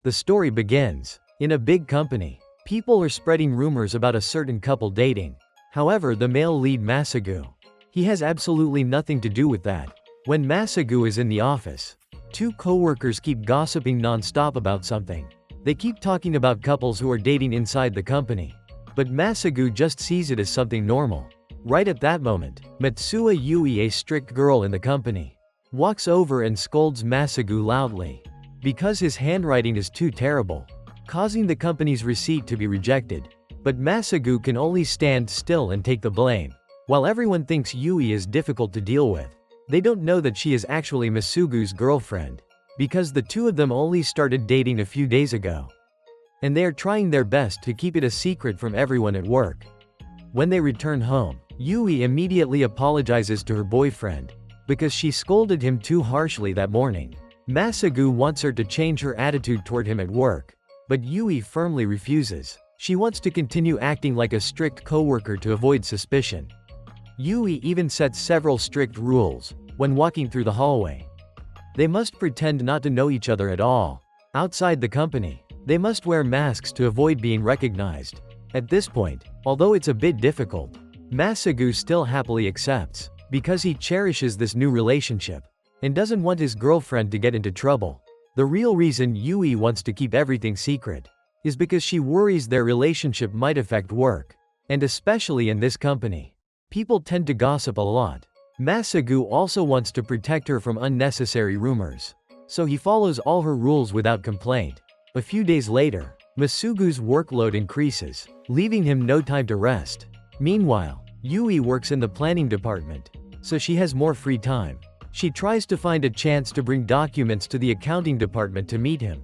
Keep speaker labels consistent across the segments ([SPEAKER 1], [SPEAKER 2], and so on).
[SPEAKER 1] The story begins. In a big company, people are spreading rumors about a certain couple dating. However, the male lead Masagu, he has absolutely nothing to do with that. When Masagu is in the office, two coworkers keep gossiping non-stop about something. They keep talking about couples who are dating inside the company. But Masagu just sees it as something normal. Right at that moment, Matsuo Yui, a strict girl in the company, walks over and scolds Masagu loudly because his handwriting is too terrible, causing the company's receipt to be rejected. But Masagu can only stand still and take the blame. While everyone thinks Yui is difficult to deal with, they don't know that she is actually Masugu's girlfriend, because the two of them only started dating a few days ago. And they are trying their best to keep it a secret from everyone at work. When they return home, Yui immediately apologizes to her boyfriend because she scolded him too harshly that morning. Masagu wants her to change her attitude toward him at work, but Yui firmly refuses. She wants to continue acting like a strict coworker to avoid suspicion. Yui even sets several strict rules when walking through the hallway. They must pretend not to know each other at all. Outside the company, they must wear masks to avoid being recognized. At this point, although it's a bit difficult, Masagu still happily accepts, because he cherishes this new relationship, and doesn't want his girlfriend to get into trouble. The real reason Yui wants to keep everything secret is because she worries their relationship might affect work. And especially in this company, people tend to gossip a lot. Masagu also wants to protect her from unnecessary rumors, so he follows all her rules without complaint. A few days later, Masugu's workload increases, leaving him no time to rest. Meanwhile, Yui works in the planning department, so she has more free time. She tries to find a chance to bring documents to the accounting department to meet him.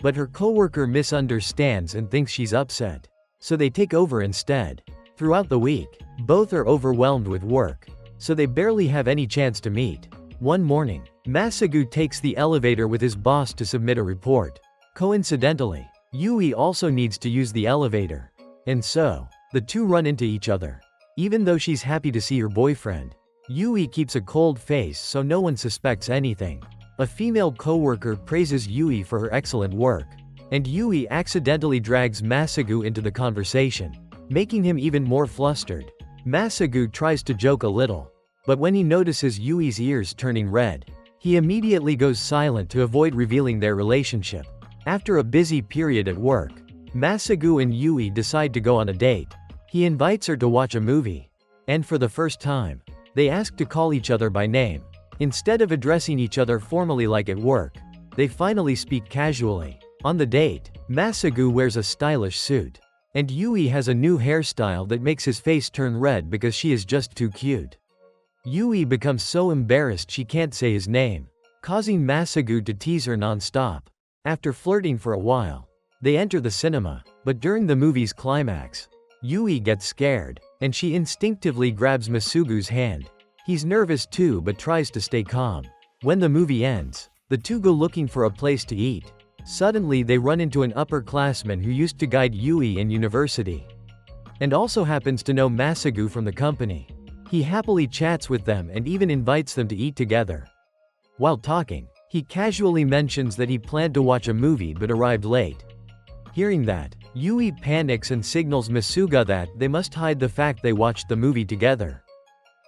[SPEAKER 1] But her coworker misunderstands and thinks she's upset, so they take over instead. Throughout the week, both are overwhelmed with work, so they barely have any chance to meet. One morning, Masagu takes the elevator with his boss to submit a report. Coincidentally, Yui also needs to use the elevator, and so, the two run into each other. Even though she's happy to see her boyfriend, Yui keeps a cold face so no one suspects anything. A female coworker praises Yui for her excellent work, and Yui accidentally drags Masagu into the conversation, making him even more flustered. Masagu tries to joke a little, but when he notices Yui's ears turning red, he immediately goes silent to avoid revealing their relationship. After a busy period at work, Masagu and Yui decide to go on a date. He invites her to watch a movie, and for the first time, they ask to call each other by name. Instead of addressing each other formally like at work, they finally speak casually. On the date, Masagu wears a stylish suit, and Yui has a new hairstyle that makes his face turn red because she is just too cute. Yui becomes so embarrassed she can't say his name, causing Masagu to tease her non-stop. After flirting for a while, they enter the cinema, but during the movie's climax, Yui gets scared, and she instinctively grabs Masugu's hand. He's nervous too but tries to stay calm. When the movie ends, the two go looking for a place to eat. Suddenly they run into an upperclassman who used to guide Yui in university, and also happens to know Masagu from the company. He happily chats with them and even invites them to eat together. While talking, he casually mentions that he planned to watch a movie but arrived late. Hearing that, Yui panics and signals Masuga that they must hide the fact they watched the movie together.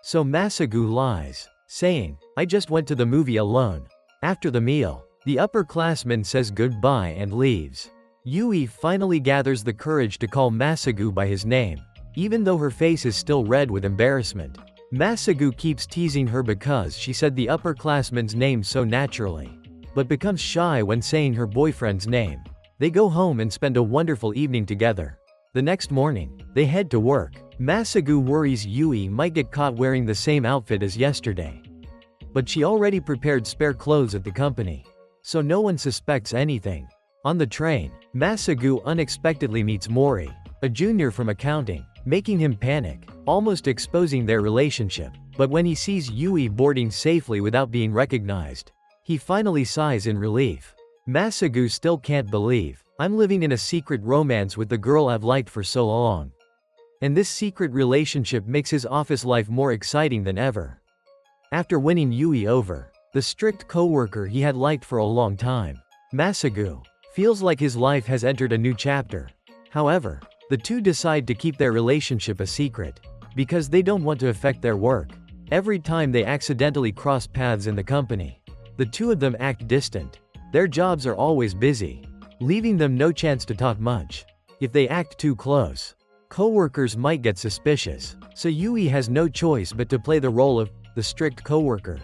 [SPEAKER 1] So Masagu lies, saying, "I just went to the movie alone." After the meal, the upperclassman says goodbye and leaves. Yui finally gathers the courage to call Masagu by his name, even though her face is still red with embarrassment. Masagu keeps teasing her because she said the upperclassman's name so naturally, but becomes shy when saying her boyfriend's name. They go home and spend a wonderful evening together. The next morning, they head to work. Masagu worries Yui might get caught wearing the same outfit as yesterday, but she already prepared spare clothes at the company, so no one suspects anything. On the train, Masagu unexpectedly meets Mori, a junior from accounting, making him panic, almost exposing their relationship. But when he sees Yui boarding safely without being recognized, he finally sighs in relief. Masagu still can't believe, "I'm living in a secret romance with the girl I've liked for so long." And this secret relationship makes his office life more exciting than ever. After winning Yui over, the strict coworker he had liked for a long time, Masagu Feels like his life has entered a new chapter. However, the two decide to keep their relationship a secret, because they don't want to affect their work. Every time they accidentally cross paths in the company, the two of them act distant. Their jobs are always busy, leaving them no chance to talk much. If they act too close, coworkers might get suspicious, so Yui has no choice but to play the role of the strict coworker.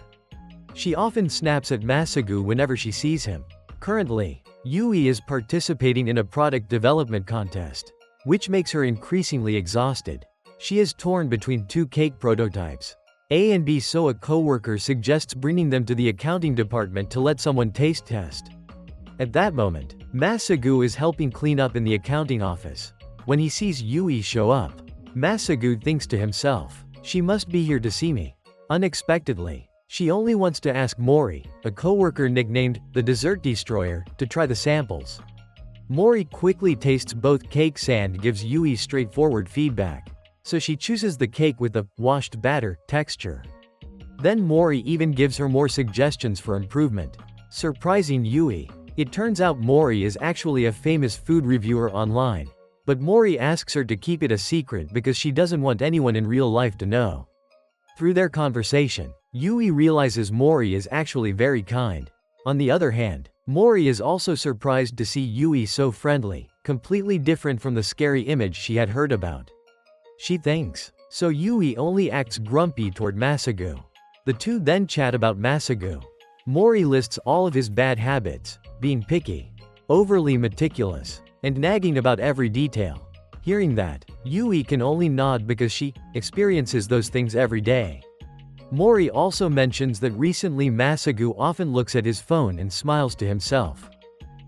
[SPEAKER 1] She often snaps at Masagu whenever she sees him. Currently, Yui is participating in a product development contest, which makes her increasingly exhausted. She is torn between two cake prototypes, A and B, so a coworker suggests bringing them to the accounting department to let someone taste test. At that moment, Masagu is helping clean up in the accounting office. When he sees Yui show up, Masagu thinks to himself, "She must be here to see me." Unexpectedly, she only wants to ask Mori, a coworker nicknamed the Dessert Destroyer, to try the samples. Mori quickly tastes both cakes and gives Yui straightforward feedback, so she chooses the cake with the washed batter texture. Then Mori even gives her more suggestions for improvement, surprising Yui. It turns out Mori is actually a famous food reviewer online, but Mori asks her to keep it a secret because she doesn't want anyone in real life to know. Through their conversation, Yui realizes Mori is actually very kind. On the other hand, Mori is also surprised to see Yui so friendly, completely different from the scary image she had heard about. She thinks. So Yui only acts grumpy toward Masagu. The two then chat about Masagu. Mori lists all of his bad habits, being picky, overly meticulous, and nagging about every detail. Hearing that, Yui can only nod because she experiences those things every day. Mori also mentions that recently Masagu often looks at his phone and smiles to himself,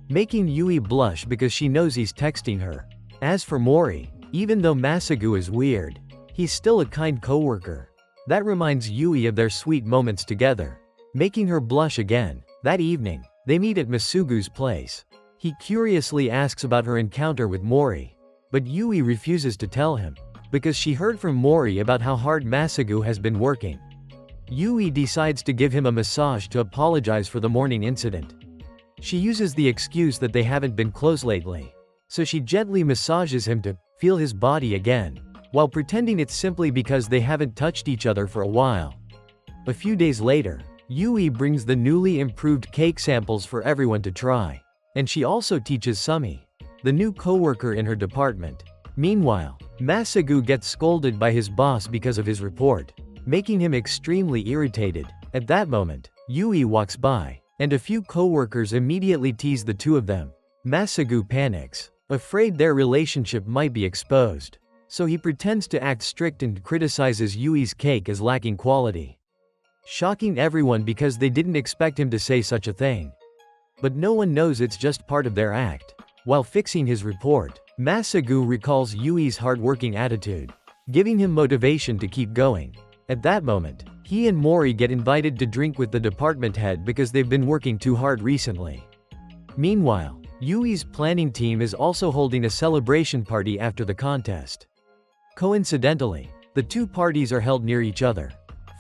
[SPEAKER 1] making Yui blush because she knows he's texting her. As for Mori, even though Masagu is weird, he's still a kind coworker. That reminds Yui of their sweet moments together, making her blush again. That evening, they meet at Masugu's place. He curiously asks about her encounter with Mori, but Yui refuses to tell him, because she heard from Mori about how hard Masagu has been working. Yui decides to give him a massage to apologize for the morning incident. She uses the excuse that they haven't been close lately, so she gently massages him to feel his body again, while pretending it's simply because they haven't touched each other for a while. A few days later, Yui brings the newly improved cake samples for everyone to try, and she also teaches Sumi, the new coworker in her department. Meanwhile, Masagu gets scolded by his boss because of his report, making him extremely irritated. At that moment, Yui walks by, and a few coworkers immediately tease the two of them. Masagu panics, afraid their relationship might be exposed, so he pretends to act strict and criticizes Yui's cake as lacking quality, shocking everyone because they didn't expect him to say such a thing. But no one knows it's just part of their act. While fixing his report, Masagu recalls Yui's hard-working attitude, giving him motivation to keep going. At that moment, he and Mori get invited to drink with the department head because they've been working too hard recently. Meanwhile, Yui's planning team is also holding a celebration party after the contest. Coincidentally, the two parties are held near each other,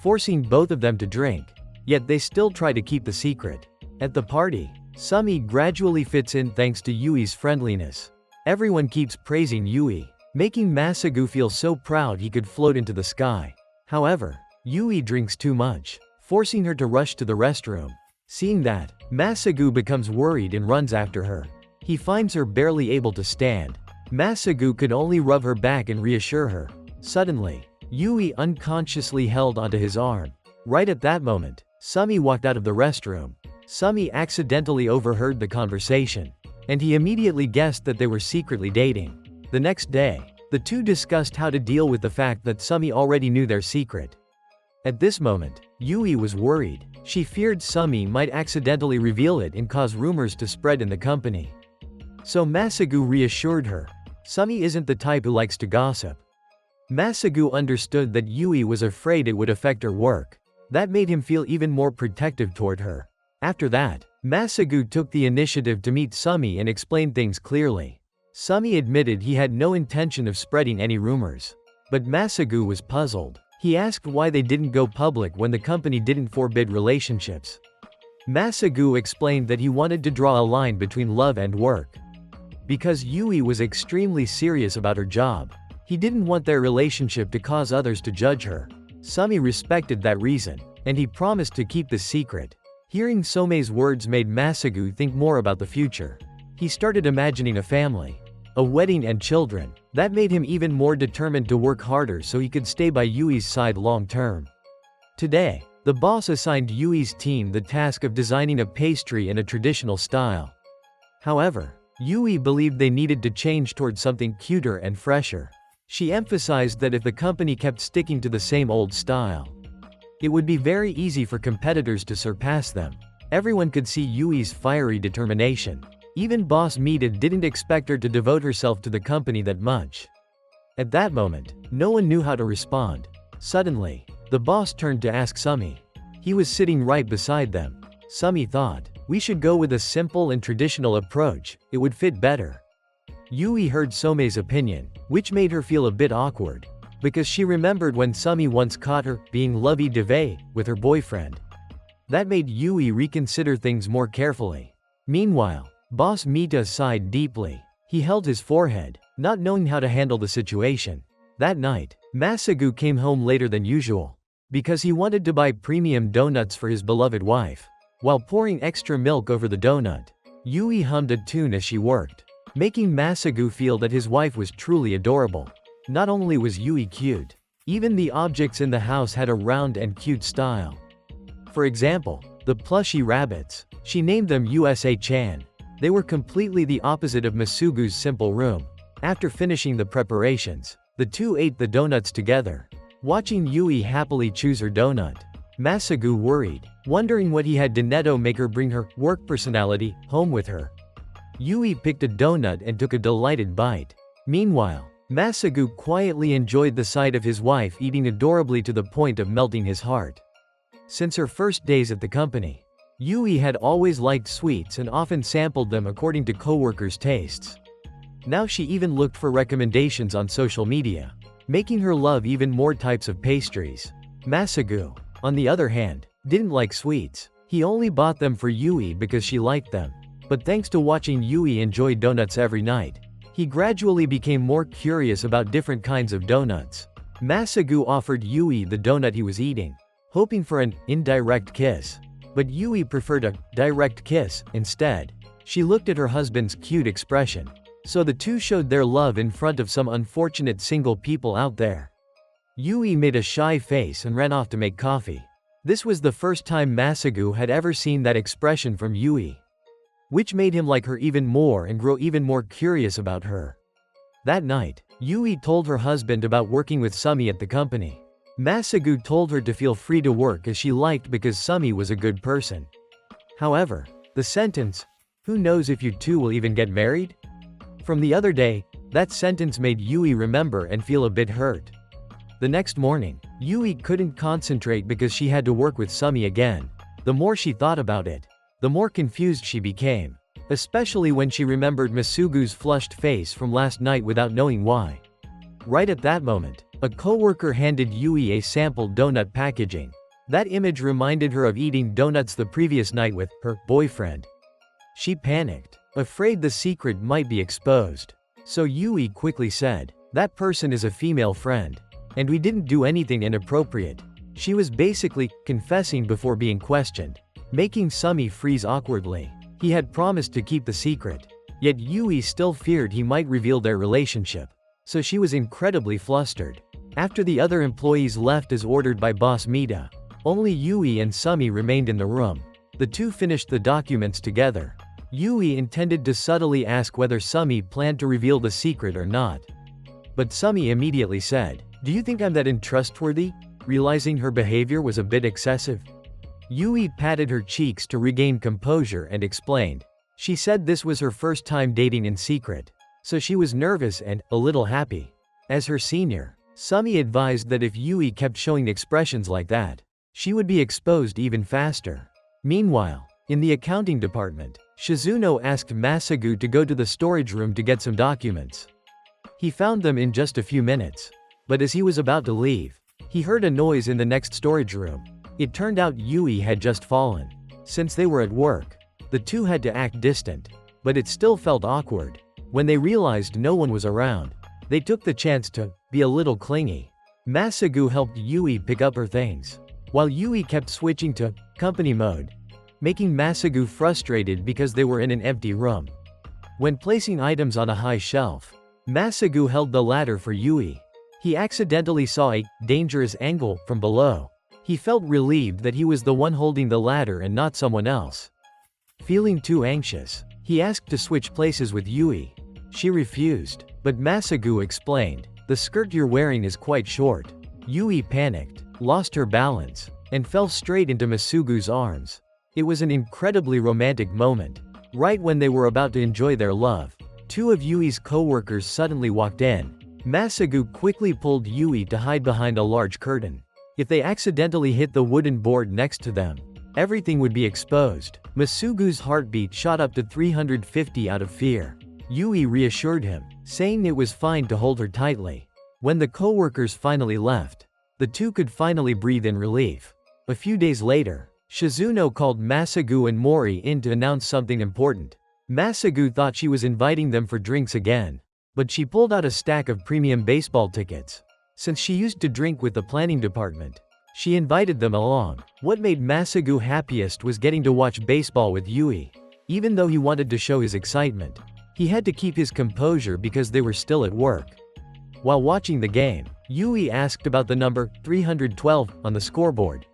[SPEAKER 1] forcing both of them to drink, yet they still try to keep the secret. At the party, Sumi gradually fits in thanks to Yui's friendliness. Everyone keeps praising Yui, making Masagu feel so proud he could float into the sky. However, Yui drinks too much, forcing her to rush to the restroom. Seeing that, Masagu becomes worried and runs after her. He finds her barely able to stand. Masagu could only rub her back and reassure her. Suddenly, Yui unconsciously held onto his arm. Right at that moment, Sumi walked out of the restroom. Sumi accidentally overheard the conversation, and he immediately guessed that they were secretly dating. The next day, the two discussed how to deal with the fact that Sumi already knew their secret. At this moment, Yui was worried. She feared Sumi might accidentally reveal it and cause rumors to spread in the company. So Masagu reassured her. Sumi isn't the type who likes to gossip. Masagu understood that Yui was afraid it would affect her work. That made him feel even more protective toward her. After that, Masagu took the initiative to meet Sumi and explain things clearly. Sumi admitted he had no intention of spreading any rumors. But Masagu was puzzled. He asked why they didn't go public when the company didn't forbid relationships. Masagu explained that he wanted to draw a line between love and work. Because Yui was extremely serious about her job, he didn't want their relationship to cause others to judge her. Sumi respected that reason, and he promised to keep the secret. Hearing Somei's words made Masagu think more about the future. He started imagining a family, a wedding and children. That made him even more determined to work harder so he could stay by Yui's side long term. Today, the boss assigned Yui's team the task of designing a pastry in a traditional style. However, Yui believed they needed to change towards something cuter and fresher. She emphasized that if the company kept sticking to the same old style, it would be very easy for competitors to surpass them. Everyone could see Yui's fiery determination. Even boss Mita didn't expect her to devote herself to the company that much. At that moment, no one knew how to respond. Suddenly, the boss turned to ask Sumi. He was sitting right beside them. Sumi thought, "We should go with a simple and traditional approach, it would fit better." Yui heard Somei's opinion, which made her feel a bit awkward, because she remembered when Sumi once caught her being lovey-dovey with her boyfriend. That made Yui reconsider things more carefully. Meanwhile, boss Mita sighed deeply. He held his forehead, not knowing how to handle the situation. That night, Masagu came home later than usual, because he wanted to buy premium donuts for his beloved wife. While pouring extra milk over the donut, Yui hummed a tune as she worked, making Masagu feel that his wife was truly adorable. Not only was Yui cute, even the objects in the house had a round and cute style. For example, the plushy rabbits. She named them USA-chan. They were completely the opposite of Masugu's simple room. After finishing the preparations, the two ate the donuts together. Watching Yui happily choose her donut, Masagu worried, wondering what he had done to make her bring her work personality home with her. Yui picked a donut and took a delighted bite. Meanwhile, Masagu quietly enjoyed the sight of his wife eating adorably to the point of melting his heart. Since her first days at the company, Yui had always liked sweets and often sampled them according to coworkers' tastes. Now she even looked for recommendations on social media, making her love even more types of pastries. Masagu, on the other hand, didn't like sweets. He only bought them for Yui because she liked them. But thanks to watching Yui enjoy donuts every night, he gradually became more curious about different kinds of donuts. Masagu offered Yui the donut he was eating, hoping for an indirect kiss. But Yui preferred a direct kiss instead. She looked at her husband's cute expression. So the two showed their love in front of some unfortunate single people out there. Yui made a shy face and ran off to make coffee. This was the first time Masagu had ever seen that expression from Yui, which made him like her even more and grow even more curious about her. That night, Yui told her husband about working with Sumi at the company. Masagu told her to feel free to work as she liked because Sumi was a good person. However, the sentence, "Who knows if you two will even get married?" from the other day, that sentence made Yui remember and feel a bit hurt. The next morning, Yui couldn't concentrate because she had to work with Sumi again. The more she thought about it, the more confused she became, especially when she remembered Masugu's flushed face from last night without knowing why. Right at that moment, a coworker handed Yui a sample donut packaging. That image reminded her of eating donuts the previous night with her boyfriend. She panicked, afraid the secret might be exposed. So Yui quickly said, "That person is a female friend. And we didn't do anything inappropriate." She was basically confessing before being questioned, making Sumi freeze awkwardly. He had promised to keep the secret. Yet Yui still feared he might reveal their relationship. So she was incredibly flustered. After the other employees left as ordered by boss Mita, only Yui and Sumi remained in the room. The two finished the documents together. Yui intended to subtly ask whether Sumi planned to reveal the secret or not. But Sumi immediately said, "Do you think I'm that untrustworthy?" realizing her behavior was a bit excessive. Yui patted her cheeks to regain composure and explained. She said this was her first time dating in secret, so she was nervous and a little happy. As her senior, Sumi advised that if Yui kept showing expressions like that, she would be exposed even faster. Meanwhile, in the accounting department, Shizuno asked Masagu to go to the storage room to get some documents. He found them in just a few minutes. But as he was about to leave, he heard a noise in the next storage room. It turned out Yui had just fallen. Since they were at work, the two had to act distant, but it still felt awkward. When they realized no one was around, they took the chance to be a little clingy. Masagu helped Yui pick up her things, while Yui kept switching to company mode, making Masagu frustrated because they were in an empty room. When placing items on a high shelf, Masagu held the ladder for Yui. He accidentally saw a dangerous angle from below. He felt relieved that he was the one holding the ladder and not someone else. Feeling too anxious, he asked to switch places with Yui. She refused, but Masagu explained, "The skirt you're wearing is quite short." Yui panicked, lost her balance, and fell straight into Masugu's arms. It was an incredibly romantic moment. Right when they were about to enjoy their love, two of Yui's co-workers suddenly walked in. Masagu quickly pulled Yui to hide behind a large curtain. If they accidentally hit the wooden board next to them, everything would be exposed. Masugu's heartbeat shot up to 350 out of fear. Yui reassured him, saying it was fine to hold her tightly. When the co-workers finally left, the two could finally breathe in relief. A few days later, Shizuno called Masagu and Mori in to announce something important. Masagu thought she was inviting them for drinks again, but she pulled out a stack of premium baseball tickets. Since she used to drink with the planning department, she invited them along. What made Masagu happiest was getting to watch baseball with Yui. Even though he wanted to show his excitement, he had to keep his composure because they were still at work. While watching the game, Yui asked about the number 312 on the scoreboard.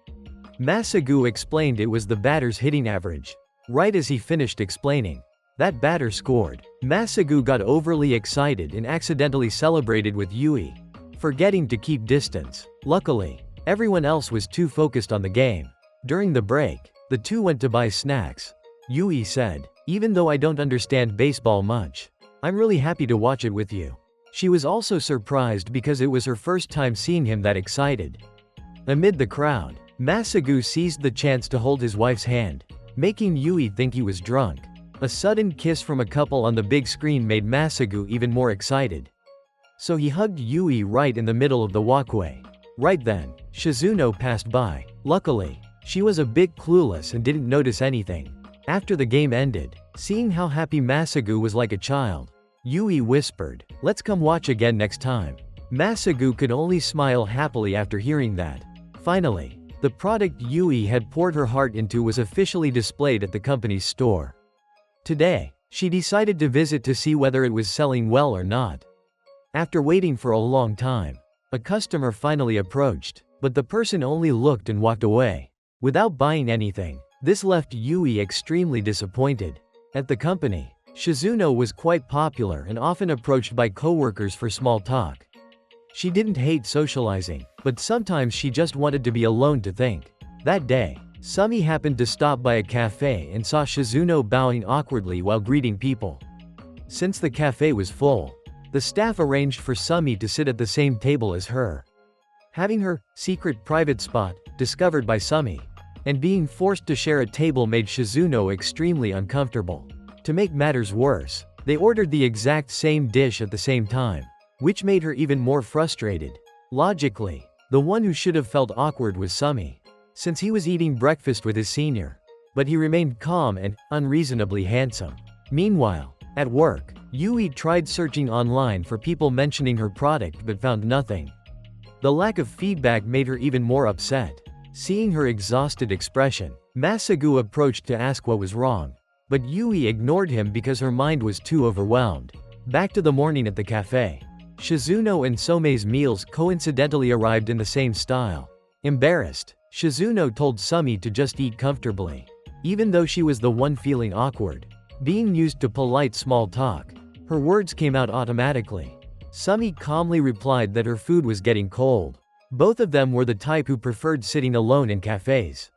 [SPEAKER 1] Masagu explained it was the batter's hitting average. Right as he finished explaining, that batter scored. Masagu got overly excited and accidentally celebrated with Yui, forgetting to keep distance. Luckily, everyone else was too focused on the game. During the break, the two went to buy snacks. Yui said, "Even though I don't understand baseball much, I'm really happy to watch it with you." She was also surprised because it was her first time seeing him that excited. Amid the crowd, Masagu seized the chance to hold his wife's hand, making Yui think he was drunk. A sudden kiss from a couple on the big screen made Masagu even more excited. So he hugged Yui right in the middle of the walkway. Right then, Shizuno passed by. Luckily, she was a bit clueless and didn't notice anything. After the game ended, seeing how happy Masagu was like a child, Yui whispered, "Let's come watch again next time." Masagu could only smile happily after hearing that. Finally, the product Yui had poured her heart into was officially displayed at the company's store. Today, she decided to visit to see whether it was selling well or not. After waiting for a long time, a customer finally approached, but the person only looked and walked away without buying anything. This left Yui extremely disappointed. At the company, Shizuno was quite popular and often approached by coworkers for small talk. She didn't hate socializing, but sometimes she just wanted to be alone to think. That day, Sumi happened to stop by a cafe and saw Shizuno bowing awkwardly while greeting people. Since the cafe was full, the staff arranged for Sumi to sit at the same table as her. Having her secret private spot discovered by Sumi and being forced to share a table made Shizuno extremely uncomfortable. To make matters worse, they ordered the exact same dish at the same time, which made her even more frustrated. Logically, the one who should have felt awkward was Sumi, since he was eating breakfast with his senior. But he remained calm and unreasonably handsome. Meanwhile, at work, Yui tried searching online for people mentioning her product but found nothing. The lack of feedback made her even more upset. Seeing her exhausted expression, Masagu approached to ask what was wrong, but Yui ignored him because her mind was too overwhelmed. Back to the morning at the cafe. Shizuno and Some's meals coincidentally arrived in the same style. Embarrassed, Shizuno told Sumi to just eat comfortably, even though she was the one feeling awkward. Being used to polite small talk, her words came out automatically. Sumi calmly replied that her food was getting cold. Both of them were the type who preferred sitting alone in cafes.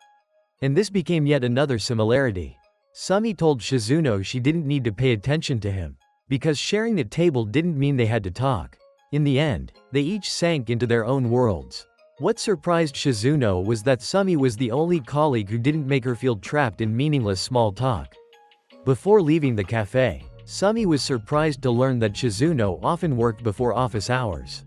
[SPEAKER 1] And this became yet another similarity. Sumi told Shizuno she didn't need to pay attention to him, because sharing a table didn't mean they had to talk. In the end, they each sank into their own worlds. What surprised Shizuno was that Sumi was the only colleague who didn't make her feel trapped in meaningless small talk. Before leaving the cafe, Sumi was surprised to learn that Shizuno often worked before office hours.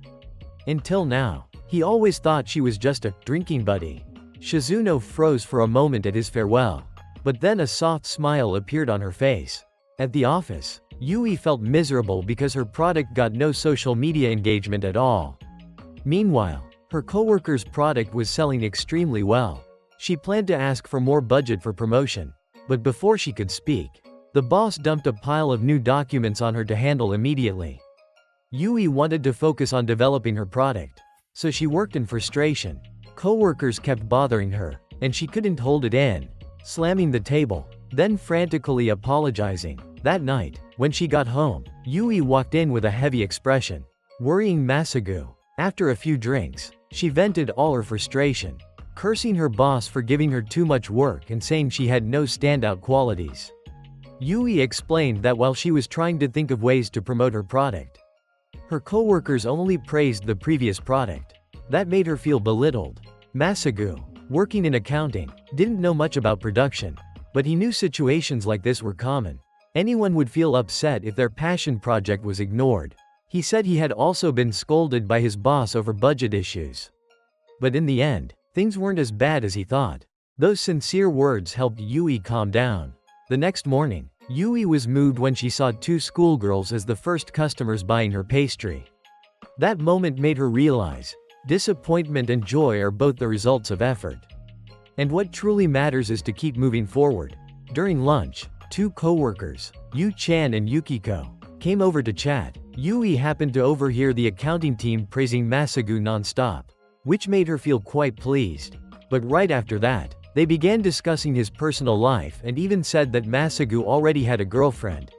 [SPEAKER 1] Until now, he always thought she was just a drinking buddy. Shizuno froze for a moment at his farewell. But then a soft smile appeared on her face. At the office, Yui felt miserable because her product got no social media engagement at all. Meanwhile, her coworker's product was selling extremely well. She planned to ask for more budget for promotion. But before she could speak, the boss dumped a pile of new documents on her to handle immediately. Yui wanted to focus on developing her product, so she worked in frustration. Coworkers kept bothering her, and she couldn't hold it in, slamming the table, then frantically apologizing. That night, when she got home, Yui walked in with a heavy expression, worrying Masagu. After a few drinks, she vented all her frustration, cursing her boss for giving her too much work and saying she had no standout qualities. Yui explained that while she was trying to think of ways to promote her product, her coworkers only praised the previous product. That made her feel belittled. Masagu, working in accounting, didn't know much about production, but he knew situations like this were common. Anyone would feel upset if their passion project was ignored. He said he had also been scolded by his boss over budget issues. But in the end, things weren't as bad as he thought. Those sincere words helped Yui calm down. The next morning, Yui was moved when she saw two schoolgirls as the first customers buying her pastry. That moment made her realize, disappointment and joy are both the results of effort. And what truly matters is to keep moving forward. During lunch, two coworkers, Yu-chan and Yukiko, came over to chat. Yui happened to overhear the accounting team praising Masagu non-stop, which made her feel quite pleased. But right after that, they began discussing his personal life and even said that Masagu already had a girlfriend,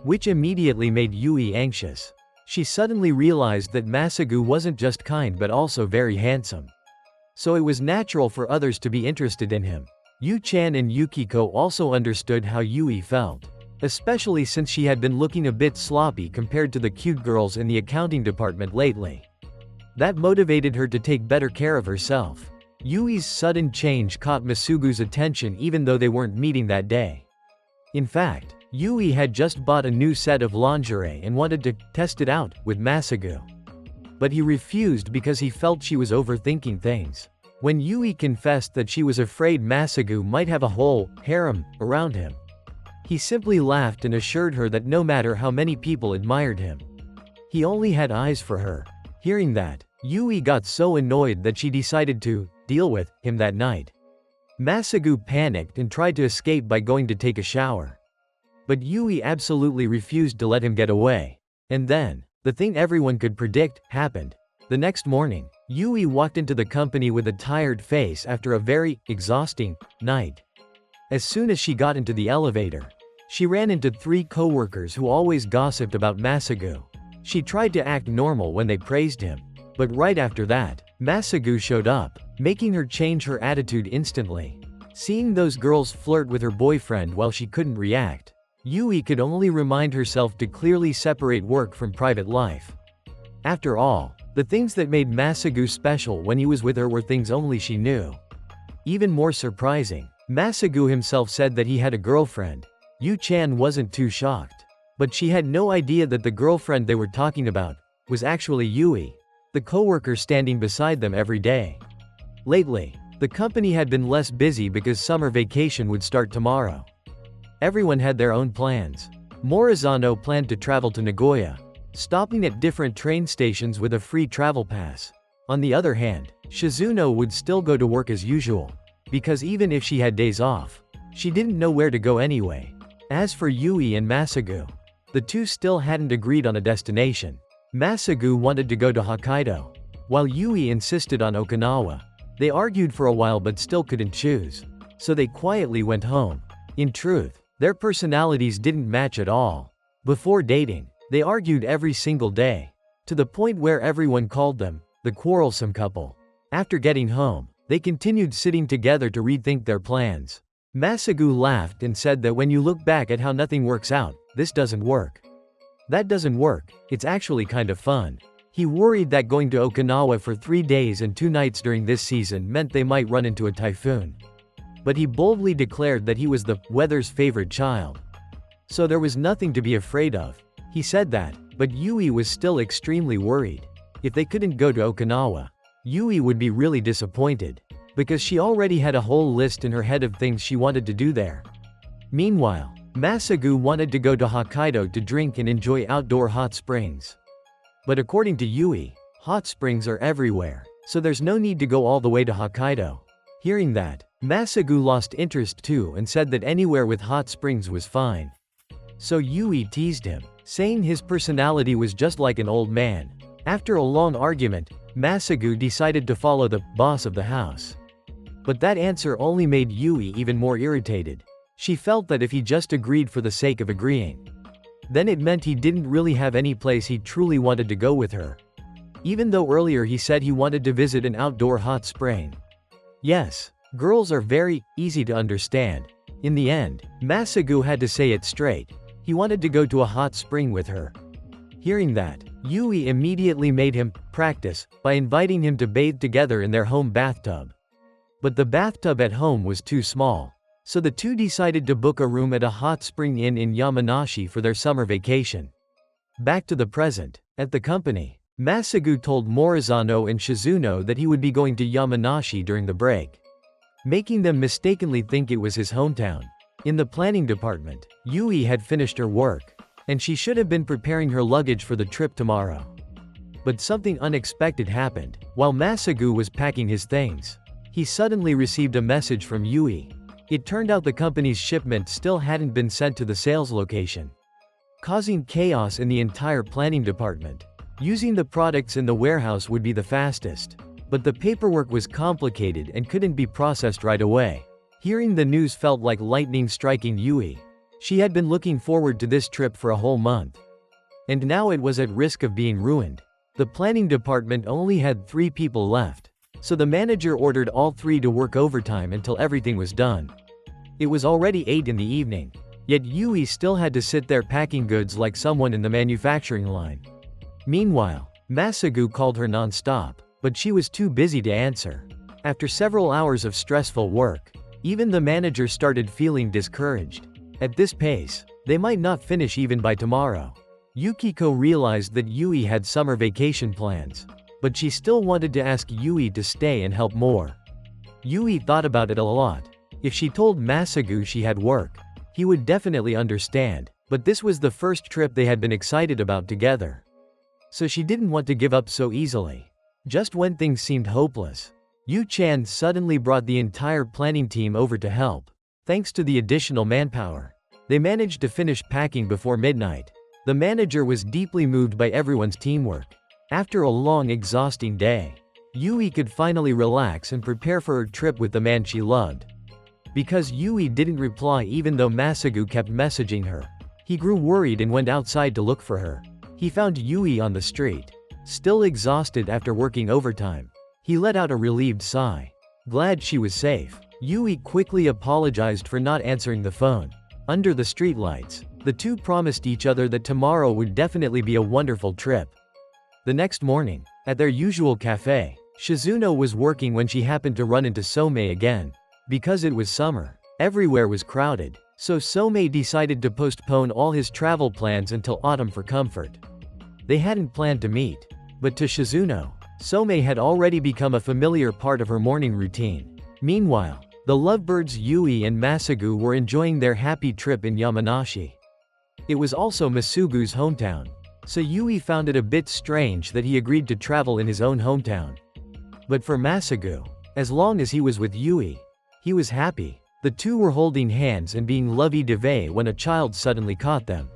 [SPEAKER 1] which immediately made Yui anxious. She suddenly realized that Masagu wasn't just kind but also very handsome. So it was natural for others to be interested in him. Yu-chan and Yukiko also understood how Yui felt, especially since she had been looking a bit sloppy compared to the cute girls in the accounting department lately. That motivated her to take better care of herself. Yui's sudden change caught Masugu's attention even though they weren't meeting that day. In fact, Yui had just bought a new set of lingerie and wanted to test it out with Masagu. But he refused because he felt she was overthinking things. When Yui confessed that she was afraid Masagu might have a whole harem around him, he simply laughed and assured her that no matter how many people admired him, he only had eyes for her. Hearing that, Yui got so annoyed that she decided to deal with him that night. Masagu panicked and tried to escape by going to take a shower. But Yui absolutely refused to let him get away. And then, the thing everyone could predict happened. The next morning, Yui walked into the company with a tired face after a very exhausting night. As soon as she got into the elevator, she ran into three coworkers who always gossiped about Masagu. She tried to act normal when they praised him. But right after that, Masagu showed up, making her change her attitude instantly. Seeing those girls flirt with her boyfriend while she couldn't react, Yui could only remind herself to clearly separate work from private life. After all, the things that made Masagu special when he was with her were things only she knew. Even more surprising, Masagu himself said that he had a girlfriend. Yu-chan wasn't too shocked. But she had no idea that the girlfriend they were talking about was actually Yui, the coworker standing beside them every day. Lately, the company had been less busy because summer vacation would start tomorrow. Everyone had their own plans. Morizano planned to travel to Nagoya, stopping at different train stations with a free travel pass. On the other hand, Shizuno would still go to work as usual, because even if she had days off, she didn't know where to go anyway. As for Yui and Masagu, the two still hadn't agreed on a destination. Masagu wanted to go to Hokkaido, while Yui insisted on Okinawa. They argued for a while but still couldn't choose, so they quietly went home. In truth, their personalities didn't match at all. Before dating, they argued every single day, to the point where everyone called them the quarrelsome couple. After getting home, they continued sitting together to rethink their plans. Masagu laughed and said that when you look back at how nothing works out, this doesn't work. That doesn't work, it's actually kind of fun. He worried that going to Okinawa for 3 days and 2 nights during this season meant they might run into a typhoon. But he boldly declared that he was the weather's favorite child. So there was nothing to be afraid of. He said that, but Yui was still extremely worried. If they couldn't go to Okinawa, Yui would be really disappointed. because she already had a whole list in her head of things she wanted to do there. Meanwhile, Masagu wanted to go to Hokkaido to drink and enjoy outdoor hot springs. But according to Yui, hot springs are everywhere, so there's no need to go all the way to Hokkaido. Hearing that, Masagu lost interest too and said that anywhere with hot springs was fine. So Yui teased him, saying his personality was just like an old man. After a long argument, Masagu decided to follow the boss of the house. But that answer only made Yui even more irritated. She felt that if he just agreed for the sake of agreeing, then it meant he didn't really have any place he truly wanted to go with her. Even though earlier he said he wanted to visit an outdoor hot spring. Yes, girls are very easy to understand. In the end, Masagu had to say it straight. He wanted to go to a hot spring with her. Hearing that, Yui immediately made him practice by inviting him to bathe together in their home bathtub. But the bathtub at home was too small, so the two decided to book a room at a hot spring inn in Yamanashi for their summer vacation. Back to the present, at the company, Masagu told Morizano and Shizuno that he would be going to Yamanashi during the break, making them mistakenly think it was his hometown. In the planning department, Yui had finished her work, and she should have been preparing her luggage for the trip tomorrow. But something unexpected happened. While Masagu was packing his things, he suddenly received a message from Yui. It turned out the company's shipment still hadn't been sent to the sales location, causing chaos in the entire planning department. Using the products in the warehouse would be the fastest, but the paperwork was complicated and couldn't be processed right away. Hearing the news felt like lightning striking Yui. She had been looking forward to this trip for a whole month, and now it was at risk of being ruined. The planning department only had 3 people left, so the manager ordered all 3 to work overtime until everything was done. It was already 8 in the evening, yet Yui still had to sit there packing goods like someone in the manufacturing line. Meanwhile, Masagu called her non-stop, but she was too busy to answer. After several hours of stressful work, even the manager started feeling discouraged. At this pace, they might not finish even by tomorrow. Yukiko realized that Yui had summer vacation plans, but she still wanted to ask Yui to stay and help more. Yui thought about it a lot. If she told Masagu she had work, he would definitely understand, but this was the first trip they had been excited about together. So she didn't want to give up so easily. Just when things seemed hopeless, Yu-chan suddenly brought the entire planning team over to help. Thanks to the additional manpower, they managed to finish packing before midnight. The manager was deeply moved by everyone's teamwork. After a long, exhausting day, Yui could finally relax and prepare for her trip with the man she loved. Because Yui didn't reply even though Masagu kept messaging her, he grew worried and went outside to look for her. He found Yui on the street, still exhausted after working overtime. He let out a relieved sigh. Glad she was safe, Yui quickly apologized for not answering the phone. Under the streetlights, the two promised each other that tomorrow would definitely be a wonderful trip. The next morning, at their usual cafe, Shizuno was working when she happened to run into Somei again. Because it was summer, everywhere was crowded, so Somei decided to postpone all his travel plans until autumn for comfort. They hadn't planned to meet, but to Shizuno, Somei had already become a familiar part of her morning routine. Meanwhile, the lovebirds Yui and Masagu were enjoying their happy trip in Yamanashi. It was also Masugu's hometown, so Yui found it a bit strange that he agreed to travel in his own hometown. But for Masagu, as long as he was with Yui, he was happy. The two were holding hands and being lovey-dovey when a child suddenly caught them,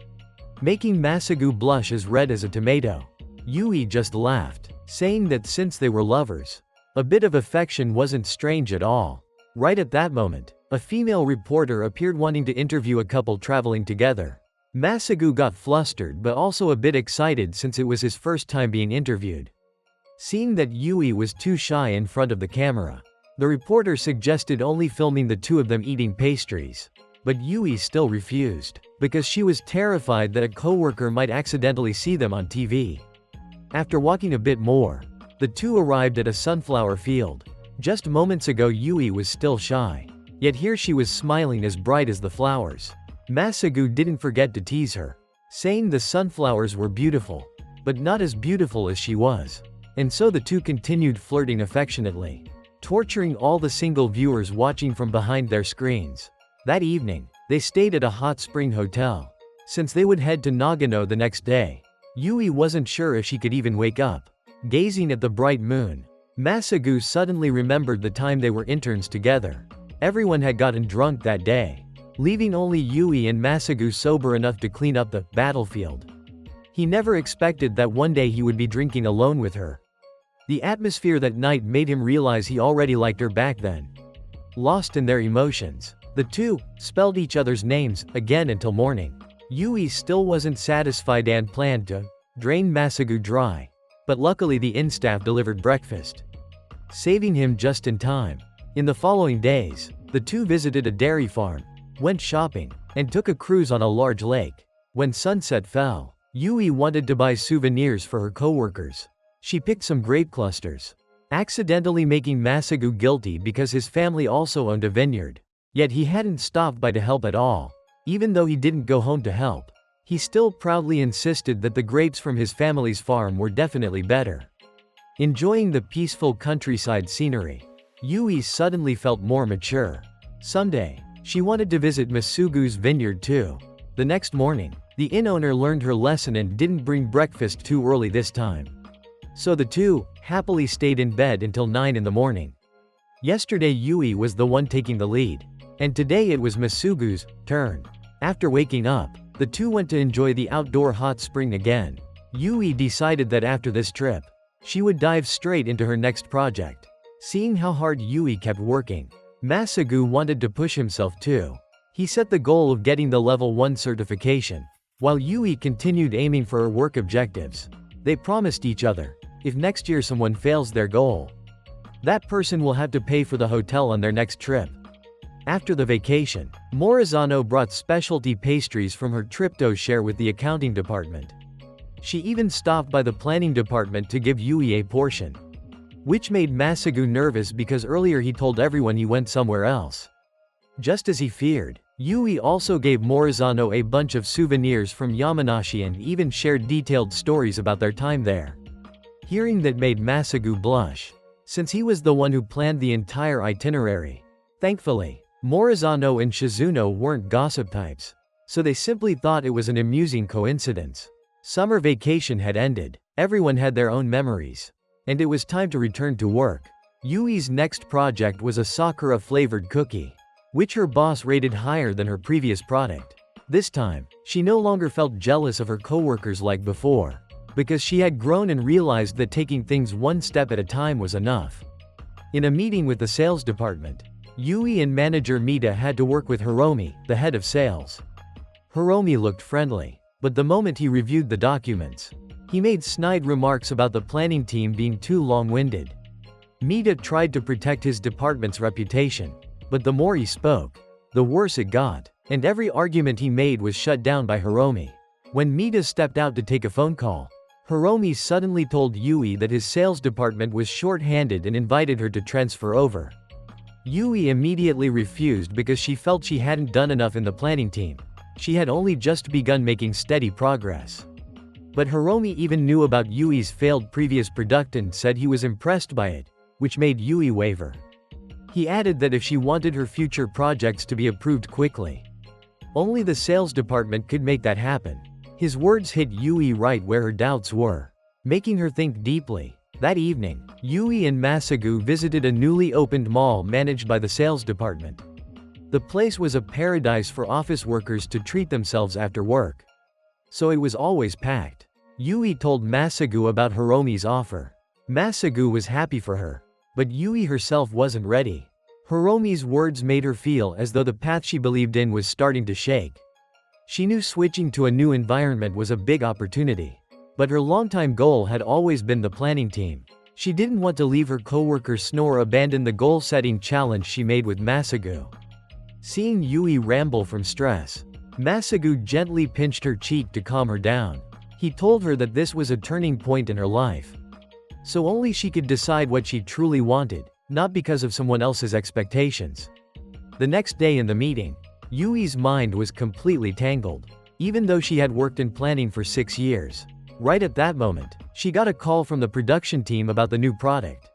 [SPEAKER 1] making Masagu blush as red as a tomato. Yui just laughed, saying that since they were lovers, a bit of affection wasn't strange at all. Right at that moment, a female reporter appeared wanting to interview a couple traveling together. Masagu got flustered but also a bit excited since it was his first time being interviewed. Seeing that Yui was too shy in front of the camera, the reporter suggested only filming the two of them eating pastries. But Yui still refused, because she was terrified that a coworker might accidentally see them on TV. After walking a bit more, the two arrived at a sunflower field. Just moments ago Yui was still shy, yet here she was smiling as bright as the flowers. Masagu didn't forget to tease her, saying the sunflowers were beautiful, but not as beautiful as she was. And so the two continued flirting affectionately. torturing all the single viewers watching from behind their screens. That evening, they stayed at a hot spring hotel. Since they would head to Nagano the next day, Yui wasn't sure if she could even wake up. Gazing at the bright moon, Masagu suddenly remembered the time they were interns together. Everyone had gotten drunk that day, leaving only Yui and Masagu sober enough to clean up the battlefield. He never expected that one day he would be drinking alone with her. The atmosphere that night made him realize he already liked her back then. Lost in their emotions, the two spelled each other's names again until morning. Yui still wasn't satisfied and planned to drain Masagu dry. But luckily the inn staff delivered breakfast, saving him just in time. In the following days, the two visited a dairy farm, went shopping, and took a cruise on a large lake. When sunset fell, Yui wanted to buy souvenirs for her coworkers. She picked some grape clusters, accidentally making Masagu guilty because his family also owned a vineyard. Yet he hadn't stopped by to help at all. Even though he didn't go home to help, he still proudly insisted that the grapes from his family's farm were definitely better. Enjoying the peaceful countryside scenery, Yui suddenly felt more mature. Someday, she wanted to visit Masugu's vineyard too. The next morning, the inn owner learned her lesson and didn't bring breakfast too early this time. So the two happily stayed in bed until 9 in the morning. Yesterday Yui was the one taking the lead, and today it was Masugu's turn. After waking up, the two went to enjoy the outdoor hot spring again. Yui decided that after this trip, she would dive straight into her next project. Seeing how hard Yui kept working, Masagu wanted to push himself too. He set the goal of getting the level 1 certification, while Yui continued aiming for her work objectives. They promised each other, if next year someone fails their goal, that person will have to pay for the hotel on their next trip. After the vacation, Morizano brought specialty pastries from her trip to share with the accounting department. She even stopped by the planning department to give Yui a portion, which made Masagu nervous because earlier he told everyone he went somewhere else. Just as he feared, Yui also gave Morizano a bunch of souvenirs from Yamanashi and even shared detailed stories about their time there. Hearing that made Masagu blush, since he was the one who planned the entire itinerary. Thankfully, Morizano and Shizuno weren't gossip types, so they simply thought it was an amusing coincidence. Summer vacation had ended, everyone had their own memories, and it was time to return to work. Yui's next project was a sakura-flavored cookie, which her boss rated higher than her previous product. This time, she no longer felt jealous of her coworkers like before, because she had grown and realized that taking things one step at a time was enough. In a meeting with the sales department, Yui and manager Mita had to work with Hiromi, the head of sales. Hiromi looked friendly, but the moment he reviewed the documents, he made snide remarks about the planning team being too long-winded. Mita tried to protect his department's reputation, but the more he spoke, the worse it got, and every argument he made was shut down by Hiromi. When Mita stepped out to take a phone call, Hiromi suddenly told Yui that his sales department was short-handed and invited her to transfer over. Yui immediately refused because she felt she hadn't done enough in the planning team. She had only just begun making steady progress. But Hiromi even knew about Yui's failed previous product and said he was impressed by it, which made Yui waver. He added that if she wanted her future projects to be approved quickly, only the sales department could make that happen. His words hit Yui right where her doubts were, making her think deeply. That evening, Yui and Masagu visited a newly opened mall managed by the sales department. The place was a paradise for office workers to treat themselves after work, so it was always packed. Yui told Masagu about Hiromi's offer. Masagu was happy for her, but Yui herself wasn't ready. Hiromi's words made her feel as though the path she believed in was starting to shake. She knew switching to a new environment was a big opportunity, but her longtime goal had always been the planning team. She didn't want to leave her coworker Snore abandon the goal-setting challenge she made with Masagu. Seeing Yui ramble from stress, Masagu gently pinched her cheek to calm her down. He told her that this was a turning point in her life, so only she could decide what she truly wanted, not because of someone else's expectations. The next day in the meeting, Yui's mind was completely tangled. Even though she had worked in planning for 6 years, right at that moment, she got a call from the production team about the new product.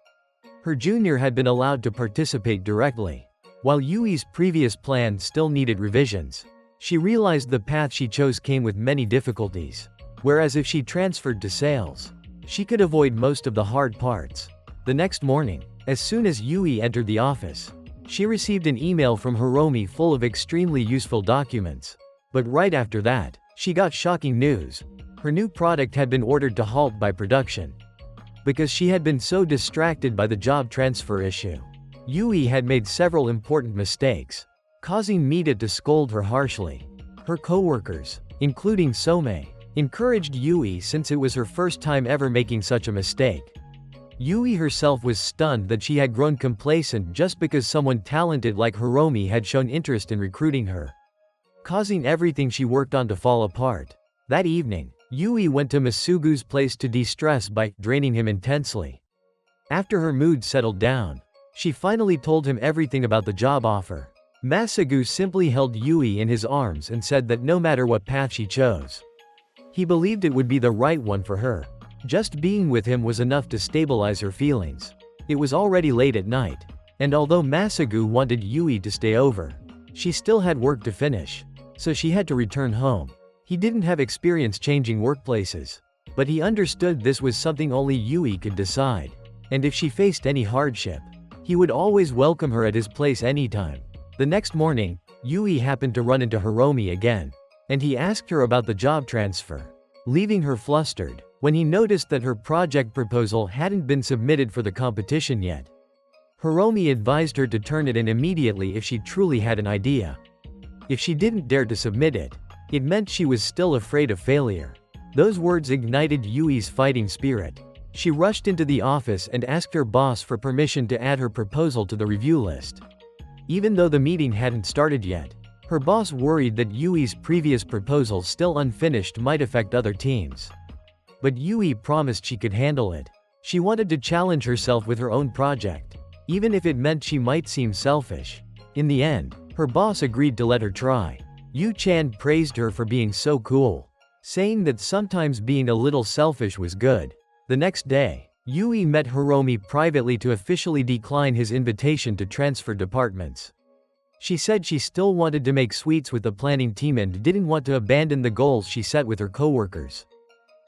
[SPEAKER 1] Her junior had been allowed to participate directly. While Yui's previous plan still needed revisions, she realized the path she chose came with many difficulties. Whereas if she transferred to sales, she could avoid most of the hard parts. The next morning, as soon as Yui entered the office, she received an email from Hiromi full of extremely useful documents. But right after that, she got shocking news. Her new product had been ordered to halt by production. Because she had been so distracted by the job transfer issue, Yui had made several important mistakes, causing Mita to scold her harshly. Her coworkers, including Some, encouraged Yui since it was her first time ever making such a mistake. Yui herself was stunned that she had grown complacent just because someone talented like Hiromi had shown interest in recruiting her, causing everything she worked on to fall apart. That evening, Yui went to Masugu's place to de-stress by draining him intensely. After her mood settled down, she finally told him everything about the job offer. Masugu simply held Yui in his arms and said that no matter what path she chose, he believed it would be the right one for her. Just being with him was enough to stabilize her feelings. It was already late at night, and although Masugu wanted Yui to stay over, she still had work to finish, so she had to return home. He didn't have experience changing workplaces, but he understood this was something only Yui could decide, and if she faced any hardship, he would always welcome her at his place anytime. The next morning, Yui happened to run into Hiromi again, and he asked her about the job transfer, leaving her flustered when he noticed that her project proposal hadn't been submitted for the competition yet. Hiromi advised her to turn it in immediately if she truly had an idea. If she didn't dare to submit it, it meant she was still afraid of failure. Those words ignited Yui's fighting spirit. She rushed into the office and asked her boss for permission to add her proposal to the review list. Even though the meeting hadn't started yet, her boss worried that Yui's previous proposal still unfinished might affect other teams. But Yui promised she could handle it. She wanted to challenge herself with her own project, even if it meant she might seem selfish. In the end, her boss agreed to let her try. Yu-chan praised her for being so cool, saying that sometimes being a little selfish was good. The next day, Yui met Hiromi privately to officially decline his invitation to transfer departments. She said she still wanted to make sweets with the planning team and didn't want to abandon the goals she set with her coworkers.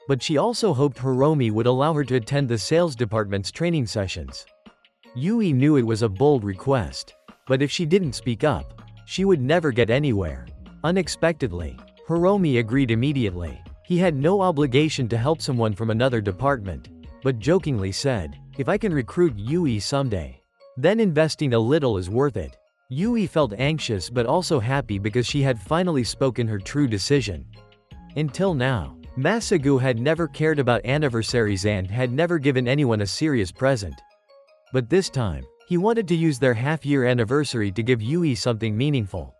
[SPEAKER 1] But she also hoped Hiromi would allow her to attend the sales department's training sessions. Yui knew it was a bold request, but if she didn't speak up, she would never get anywhere. Unexpectedly, Hiromi agreed immediately. He had no obligation to help someone from another department, but jokingly said, "If I can recruit Yui someday, then investing a little is worth it." Yui felt anxious but also happy because she had finally spoken her true decision. Until now, Masugu had never cared about anniversaries and had never given anyone a serious present. But this time, he wanted to use their half-year anniversary to give Yui something meaningful.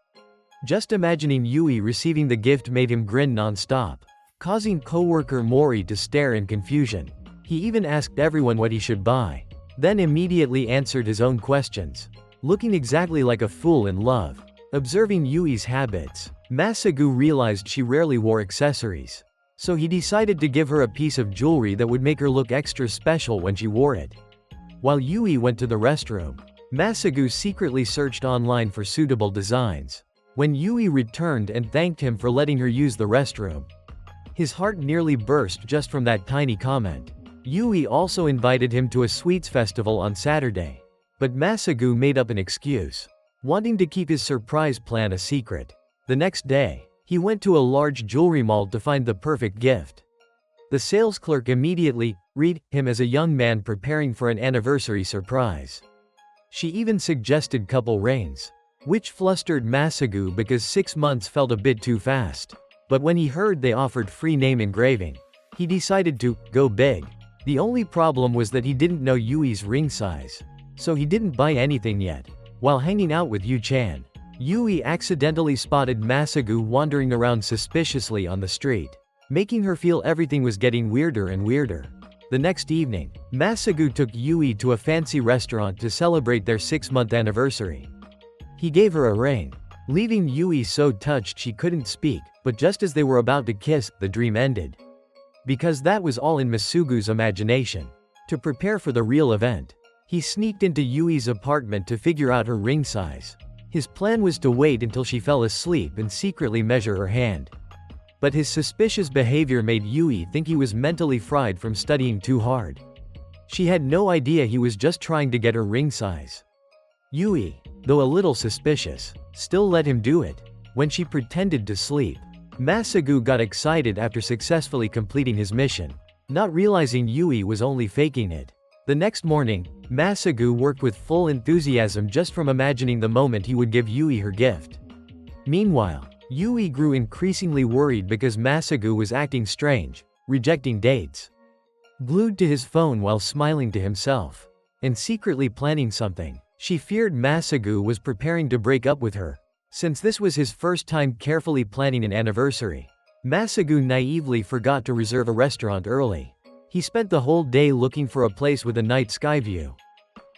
[SPEAKER 1] Just imagining Yui receiving the gift made him grin non-stop, causing coworker Mori to stare in confusion. He even asked everyone what he should buy, then immediately answered his own questions, looking exactly like a fool in love. Observing Yui's habits, Masugu realized she rarely wore accessories. So he decided to give her a piece of jewelry that would make her look extra special when she wore it. While Yui went to the restroom, Masugu secretly searched online for suitable designs. When Yui returned and thanked him for letting her use the restroom, his heart nearly burst just from that tiny comment. Yui also invited him to a sweets festival on Saturday, but Masugu made up an excuse, wanting to keep his surprise plan a secret. The next day, he went to a large jewelry mall to find the perfect gift. The sales clerk immediately read him as a young man preparing for an anniversary surprise. She even suggested couple rings, which flustered Masugu because 6 months felt a bit too fast. But when he heard they offered free name engraving, he decided to go big. The only problem was that he didn't know Yui's ring size, so he didn't buy anything yet. While hanging out with Yu-chan, Yui accidentally spotted Masugu wandering around suspiciously on the street, making her feel everything was getting weirder and weirder. The next evening, Masugu took Yui to a fancy restaurant to celebrate their 6-month anniversary. He gave her a ring, leaving Yui so touched she couldn't speak, but just as they were about to kiss, the dream ended. Because that was all in Masugu's imagination. To prepare for the real event, He sneaked into Yui's apartment to figure out her ring size. His plan was to wait until she fell asleep and secretly measure her hand. But his suspicious behavior made Yui think he was mentally fried from studying too hard. She had no idea he was just trying to get her ring size. Yui, though a little suspicious, still let him do it. When she pretended to sleep, Masagu got excited after successfully completing his mission, not realizing Yui was only faking it. The next morning, Masagu worked with full enthusiasm just from imagining the moment he would give Yui her gift. Meanwhile, Yui grew increasingly worried because Masagu was acting strange, rejecting dates. Glued to his phone while smiling to himself, and secretly planning something, she feared Masagu was preparing to break up with her. Since this was his first time carefully planning an anniversary, Masagu naively forgot to reserve a restaurant early. He spent the whole day looking for a place with a night sky view,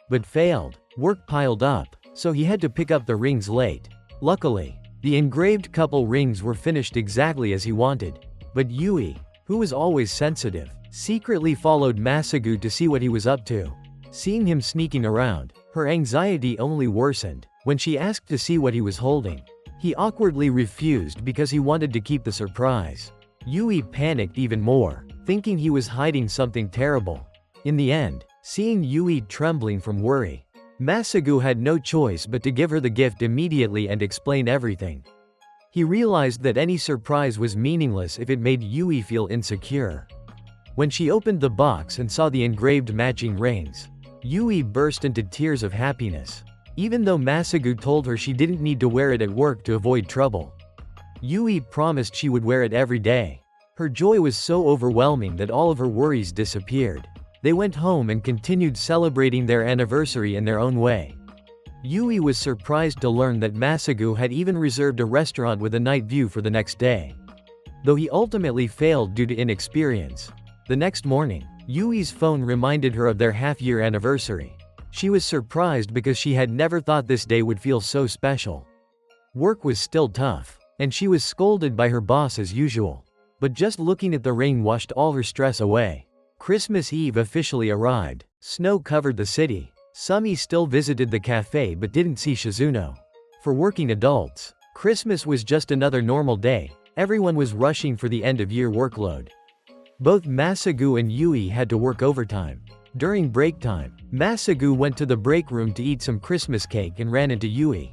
[SPEAKER 1] but failed. Work piled up, so he had to pick up the rings late. Luckily, the engraved couple rings were finished exactly as he wanted. But Yui, who was always sensitive, secretly followed Masagu to see what he was up to. Seeing him sneaking around, her anxiety only worsened. When she asked to see what he was holding, he awkwardly refused because he wanted to keep the surprise. Yui panicked even more, thinking he was hiding something terrible. In the end, seeing Yui trembling from worry, Masagu had no choice but to give her the gift immediately and explain everything. He realized that any surprise was meaningless if it made Yui feel insecure. When she opened the box and saw the engraved matching rings, Yui burst into tears of happiness. Even though Masagu told her she didn't need to wear it at work to avoid trouble, Yui promised she would wear it every day. Her joy was so overwhelming that all of her worries disappeared. They went home and continued celebrating their anniversary in their own way. Yui was surprised to learn that Masagu had even reserved a restaurant with a night view for the next day, though he ultimately failed due to inexperience. The next morning, Yui's phone reminded her of their half-year anniversary. She was surprised because she had never thought this day would feel so special. Work was still tough, and she was scolded by her boss as usual. But just looking at the ring washed all her stress away. Christmas Eve officially arrived. Snow covered the city. Sumi still visited the cafe but didn't see Shizuno. For working adults, Christmas was just another normal day. Everyone was rushing for the end-of-year workload. Both Masagu and Yui had to work overtime. During break time, Masagu went to the break room to eat some Christmas cake and ran into Yui.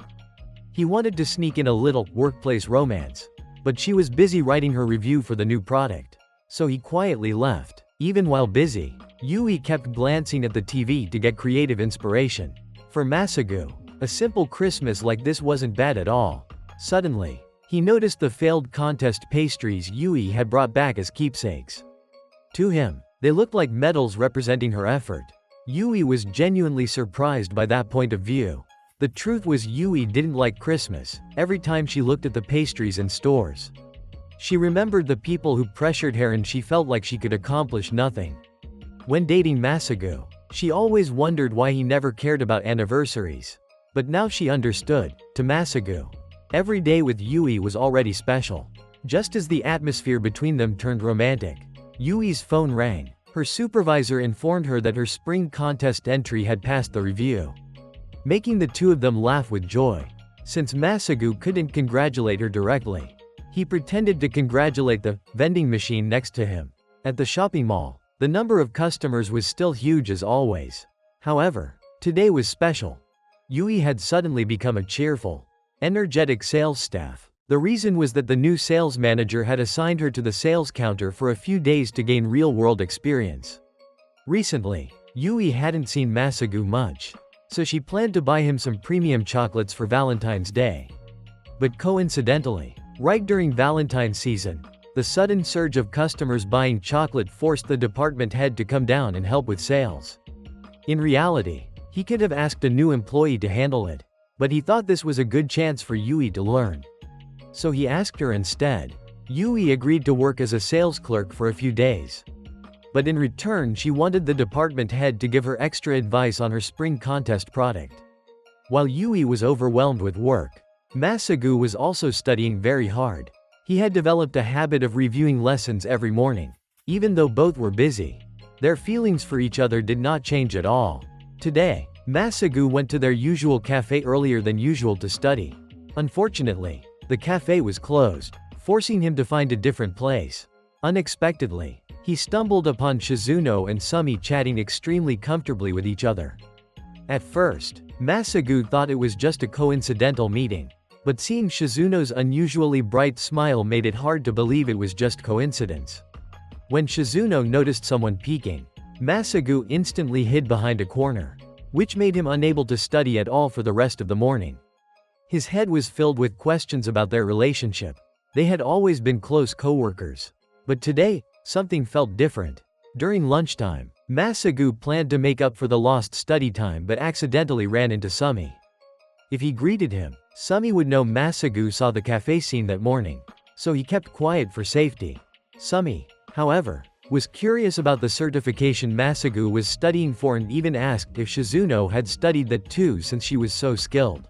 [SPEAKER 1] He wanted to sneak in a little workplace romance, but she was busy writing her review for the new product, so he quietly left. Even while busy, Yui kept glancing at the TV to get creative inspiration. For Masagu, a simple Christmas like this wasn't bad at all. Suddenly, he noticed the failed contest pastries Yui had brought back as keepsakes. To him, they looked like medals representing her effort. Yui was genuinely surprised by that point of view. The truth was Yui didn't like Christmas. Every time she looked at the pastries in stores, she remembered the people who pressured her and she felt like she could accomplish nothing. When dating Masagu, she always wondered why he never cared about anniversaries. But now she understood. To Masagu, every day with Yui was already special. Just as the atmosphere between them turned romantic, Yui's phone rang. Her supervisor informed her that her spring contest entry had passed the review, making the two of them laugh with joy. Since Masagu couldn't congratulate her directly, he pretended to congratulate the vending machine next to him. At the shopping mall, the number of customers was still huge as always. However, today was special. Yui had suddenly become a cheerful, energetic sales staff. The reason was that the new sales manager had assigned her to the sales counter for a few days to gain real-world experience. Recently, Yui hadn't seen Masagu much, so she planned to buy him some premium chocolates for Valentine's Day. But coincidentally, right during Valentine's season, the sudden surge of customers buying chocolate forced the department head to come down and help with sales. In reality, he could have asked a new employee to handle it, but he thought this was a good chance for Yui to learn. So he asked her instead. Yui agreed to work as a sales clerk for a few days. But in return she wanted the department head to give her extra advice on her spring contest product. While Yui was overwhelmed with work, Masagu was also studying very hard. He had developed a habit of reviewing lessons every morning. Even though both were busy, their feelings for each other did not change at all. Today, Masagu went to their usual cafe earlier than usual to study. Unfortunately, the cafe was closed, forcing him to find a different place. Unexpectedly, he stumbled upon Shizuno and Sumi chatting extremely comfortably with each other. At first, Masagu thought it was just a coincidental meeting, but seeing Shizuno's unusually bright smile made it hard to believe it was just coincidence. When Shizuno noticed someone peeking, Masagu instantly hid behind a corner, which made him unable to study at all for the rest of the morning. His head was filled with questions about their relationship. They had always been close co-workers. But today, something felt different. During lunchtime, Masagu planned to make up for the lost study time but accidentally ran into Sumi. If he greeted him, Sumi would know Masagu saw the cafe scene that morning, so he kept quiet for safety. Sumi, however, was curious about the certification Masagu was studying for and even asked if Shizuno had studied that too since she was so skilled.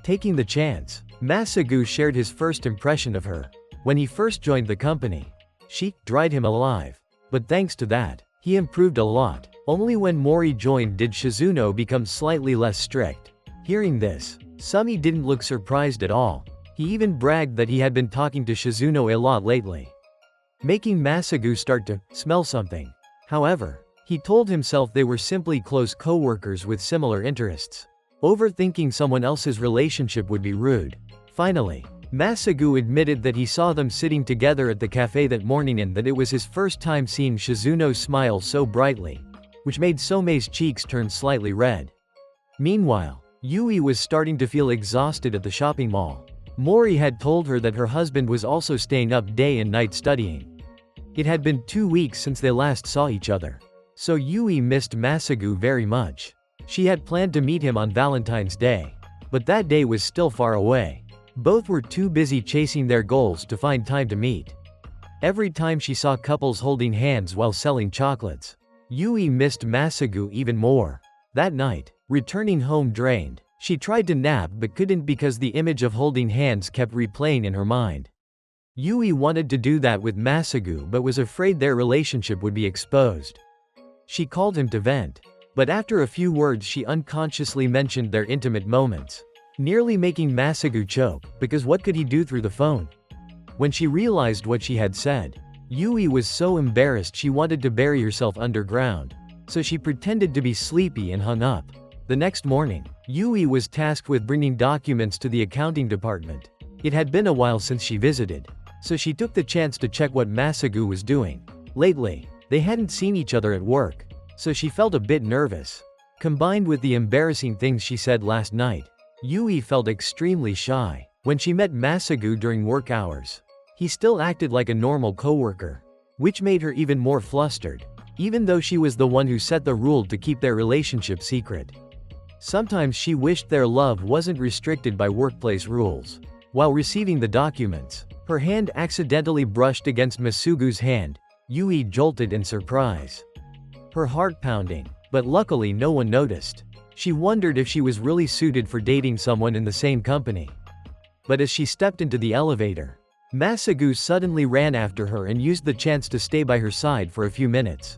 [SPEAKER 1] Taking the chance, Masagu shared his first impression of her. When he first joined the company, she dried him alive. But thanks to that, he improved a lot. Only when Mori joined did Shizuno become slightly less strict. Hearing this, Sumi didn't look surprised at all. He even bragged that he had been talking to Shizuno a lot lately, making Masagu start to smell something. However, he told himself they were simply close co-workers with similar interests. Overthinking someone else's relationship would be rude. Finally, Masagu admitted that he saw them sitting together at the cafe that morning and that it was his first time seeing Shizuno smile so brightly, which made Some's cheeks turn slightly red. Meanwhile, Yui was starting to feel exhausted at the shopping mall. Mori had told her that her husband was also staying up day and night studying. It had been 2 weeks since they last saw each other, so Yui missed Masagu very much. She had planned to meet him on Valentine's Day, but that day was still far away. Both were too busy chasing their goals to find time to meet. Every time she saw couples holding hands while selling chocolates, Yui missed Masagu even more. That night, returning home drained, she tried to nap but couldn't because the image of holding hands kept replaying in her mind. Yui wanted to do that with Masagu but was afraid their relationship would be exposed. She called him to vent, but after a few words she unconsciously mentioned their intimate moments, nearly making Masagu choke, because what could he do through the phone? When she realized what she had said, Yui was so embarrassed she wanted to bury herself underground, so she pretended to be sleepy and hung up. The next morning, Yui was tasked with bringing documents to the accounting department. It had been a while since she visited, so she took the chance to check what Masagu was doing. Lately, they hadn't seen each other at work, so she felt a bit nervous. Combined with the embarrassing things she said last night, Yui felt extremely shy. When she met Masagu during work hours, he still acted like a normal coworker, which made her even more flustered, even though she was the one who set the rule to keep their relationship secret. Sometimes she wished their love wasn't restricted by workplace rules. While receiving the documents, her hand accidentally brushed against Masugu's hand. Yui jolted in surprise, her heart pounding, but luckily no one noticed. She wondered if she was really suited for dating someone in the same company. But as she stepped into the elevator, Masagu suddenly ran after her and used the chance to stay by her side for a few minutes.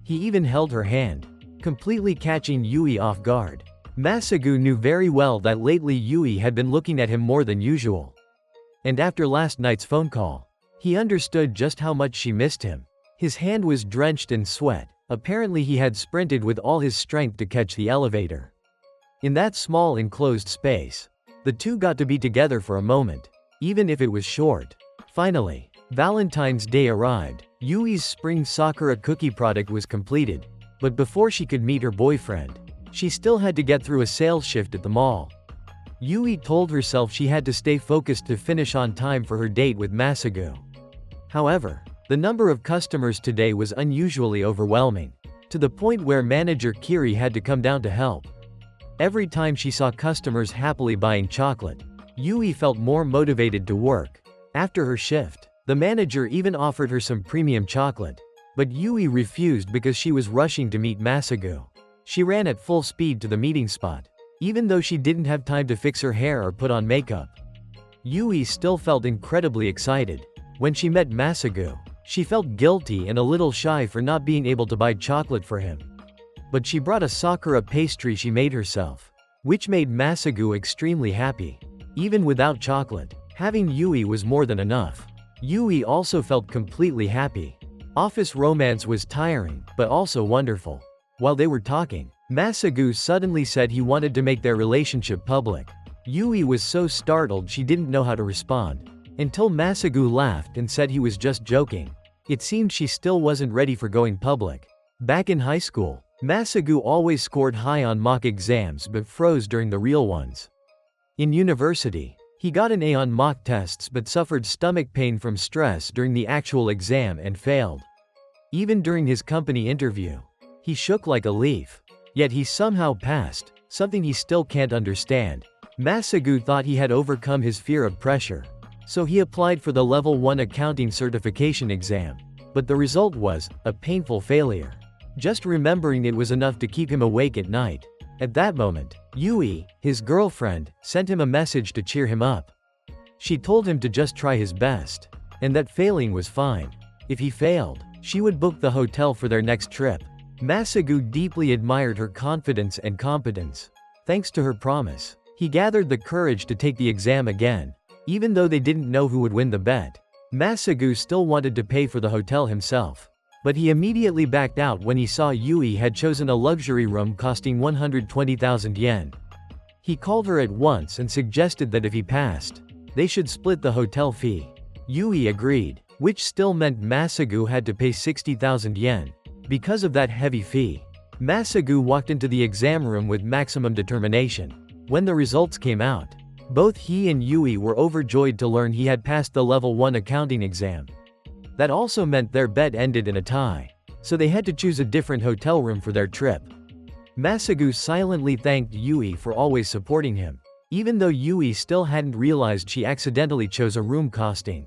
[SPEAKER 1] He even held her hand, completely catching Yui off guard. Masagu knew very well that lately Yui had been looking at him more than usual. And after last night's phone call, he understood just how much she missed him. His hand was drenched in sweat. Apparently he had sprinted with all his strength to catch the elevator. In that small enclosed space, the two got to be together for a moment, even if it was short. Finally, Valentine's Day arrived. Yui's spring Sakura cookie product was completed, but before she could meet her boyfriend, she still had to get through a sales shift at the mall. Yui told herself she had to stay focused to finish on time for her date with Masagu. However, the number of customers today was unusually overwhelming, to the point where manager Kiri had to come down to help. Every time she saw customers happily buying chocolate, Yui felt more motivated to work. After her shift, the manager even offered her some premium chocolate, but Yui refused because she was rushing to meet Masagu. She ran at full speed to the meeting spot, even though she didn't have time to fix her hair or put on makeup. Yui still felt incredibly excited. When she met Masagu, she felt guilty and a little shy for not being able to buy chocolate for him. but she brought a sakura pastry she made herself, which made Masagu extremely happy. Even without chocolate, having Yui was more than enough. Yui also felt completely happy. Office romance was tiring, but also wonderful. While they were talking, Masagu suddenly said he wanted to make their relationship public. Yui was so startled she didn't know how to respond, until Masagu laughed and said he was just joking. It seemed she still wasn't ready for going public. Back in high school, Masagu always scored high on mock exams but froze during the real ones. In university, he got an A on mock tests but suffered stomach pain from stress during the actual exam and failed. Even during his company interview, he shook like a leaf. Yet he somehow passed, something he still can't understand. Masagu thought he had overcome his fear of pressure, so he applied for the Level 1 accounting certification exam. But the result was a painful failure. Just remembering it was enough to keep him awake at night. At that moment, Yui, his girlfriend, sent him a message to cheer him up. She told him to just try his best, and that failing was fine. If he failed, she would book the hotel for their next trip. Masagu deeply admired her confidence and competence. Thanks to her promise, he gathered the courage to take the exam again. Even though they didn't know who would win the bet, Masagu still wanted to pay for the hotel himself. But he immediately backed out when he saw Yui had chosen a luxury room costing 120,000 yen. He called her at once and suggested that if he passed, they should split the hotel fee. Yui agreed, which still meant Masagu had to pay 60,000 yen. Because of that heavy fee, Masagu walked into the exam room with maximum determination. When the results came out, both he and Yui were overjoyed to learn he had passed the Level 1 accounting exam. That also meant their bet ended in a tie, so they had to choose a different hotel room for their trip. Masagu silently thanked Yui for always supporting him, even though Yui still hadn't realized she accidentally chose a room costing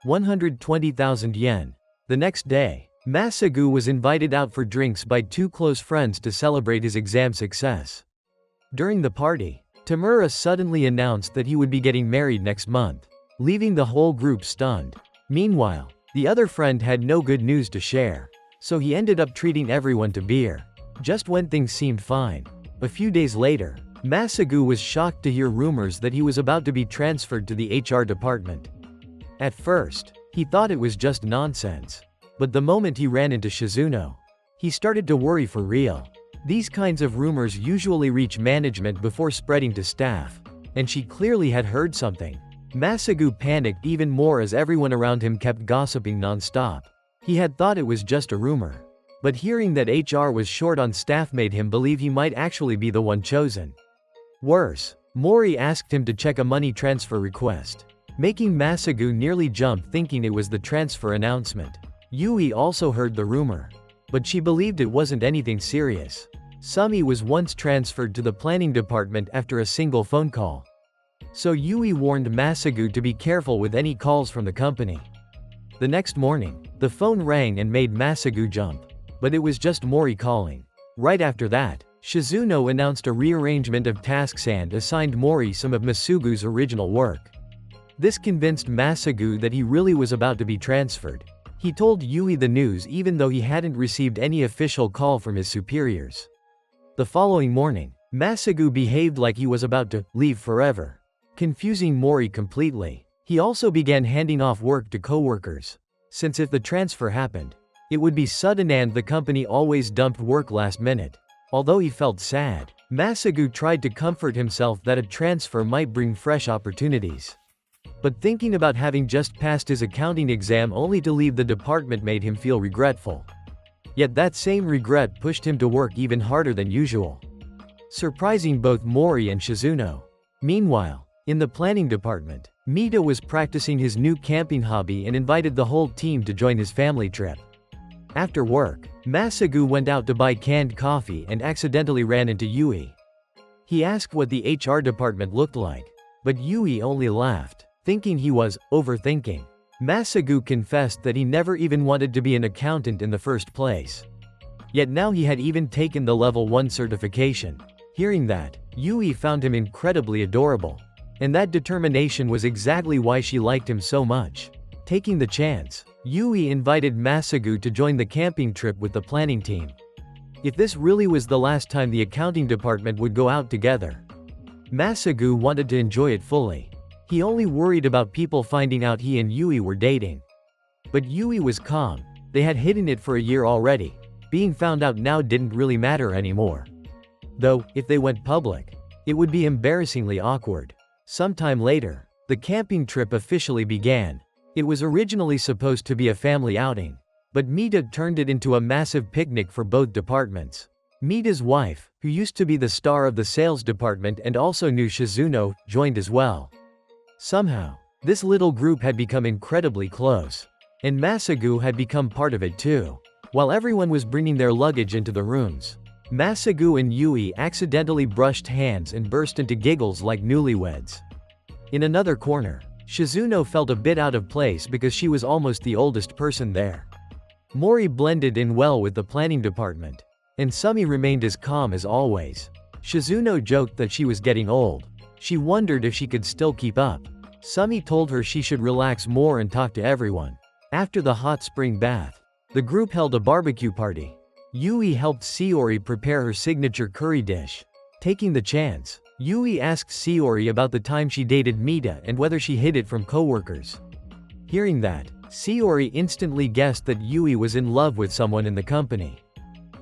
[SPEAKER 1] 120,000 yen. The next day, Masagu was invited out for drinks by two close friends to celebrate his exam success. During the party, Tamura suddenly announced that he would be getting married next month, leaving the whole group stunned. Meanwhile, the other friend had no good news to share, so he ended up treating everyone to beer. Just when things seemed fine. A few days later, Masagu was shocked to hear rumors that he was about to be transferred to the HR department. At first, he thought it was just nonsense. But the moment he ran into Shizuno, he started to worry for real. These kinds of rumors usually reach management before spreading to staff, and she clearly had heard something. Masagu panicked even more as everyone around him kept gossiping non-stop. He had thought it was just a rumor, but hearing that HR was short on staff made him believe he might actually be the one chosen. Worse, Mori asked him to check a money transfer request, making Masagu nearly jump thinking it was the transfer announcement. Yui also heard the rumor, but she believed it wasn't anything serious. Sumi was once transferred to the planning department after a single phone call. So Yui warned Masagu to be careful with any calls from the company. The next morning, the phone rang and made Masagu jump. But it was just Mori calling. Right after that, Shizuno announced a rearrangement of tasks and assigned Mori some of Masugu's original work. This convinced Masagu that he really was about to be transferred. He told Yui the news even though he hadn't received any official call from his superiors. The following morning, Masagu behaved like he was about to leave forever, confusing Mori completely. He also began handing off work to coworkers, since if the transfer happened, it would be sudden and the company always dumped work last minute. Although he felt sad, Masagu tried to comfort himself that a transfer might bring fresh opportunities. But thinking about having just passed his accounting exam only to leave the department made him feel regretful. Yet that same regret pushed him to work even harder than usual, surprising both Mori and Shizuno. Meanwhile, in the planning department, Mita was practicing his new camping hobby and invited the whole team to join his family trip. After work, Masagu went out to buy canned coffee and accidentally ran into Yui. He asked what the HR department looked like, but Yui only laughed, thinking he was overthinking. Masagu confessed that he never even wanted to be an accountant in the first place. Yet now he had even taken the Level 1 certification. Hearing that, Yui found him incredibly adorable. And that determination was exactly why she liked him so much. Taking the chance, Yui invited Masagu to join the camping trip with the planning team. if this really was the last time the accounting department would go out together. Masagu wanted to enjoy it fully. He only worried about people finding out he and Yui were dating. But Yui was calm. They had hidden it for a year already. Being found out now didn't really matter anymore. Though, if they went public, it would be embarrassingly awkward. Sometime later, the camping trip officially began. It was originally supposed to be a family outing, but Mita turned it into a massive picnic for both departments. Mita's wife, who used to be the star of the sales department and also knew Shizuno, joined as well. Somehow, this little group had become incredibly close. And Masagu had become part of it too. While everyone was bringing their luggage into the rooms, Masagu and Yui accidentally brushed hands and burst into giggles like newlyweds. In another corner, Shizuno felt a bit out of place because she was almost the oldest person there. Mori blended in well with the planning department, and Sumi remained as calm as always. Shizuno joked that she was getting old. She wondered if she could still keep up. Sumi told her she should relax more and talk to everyone. After the hot spring bath, the group held a barbecue party. Yui helped Shiori prepare her signature curry dish. Taking the chance, Yui asked Shiori about the time she dated Mita and whether she hid it from coworkers. Hearing that, Shiori instantly guessed that Yui was in love with someone in the company.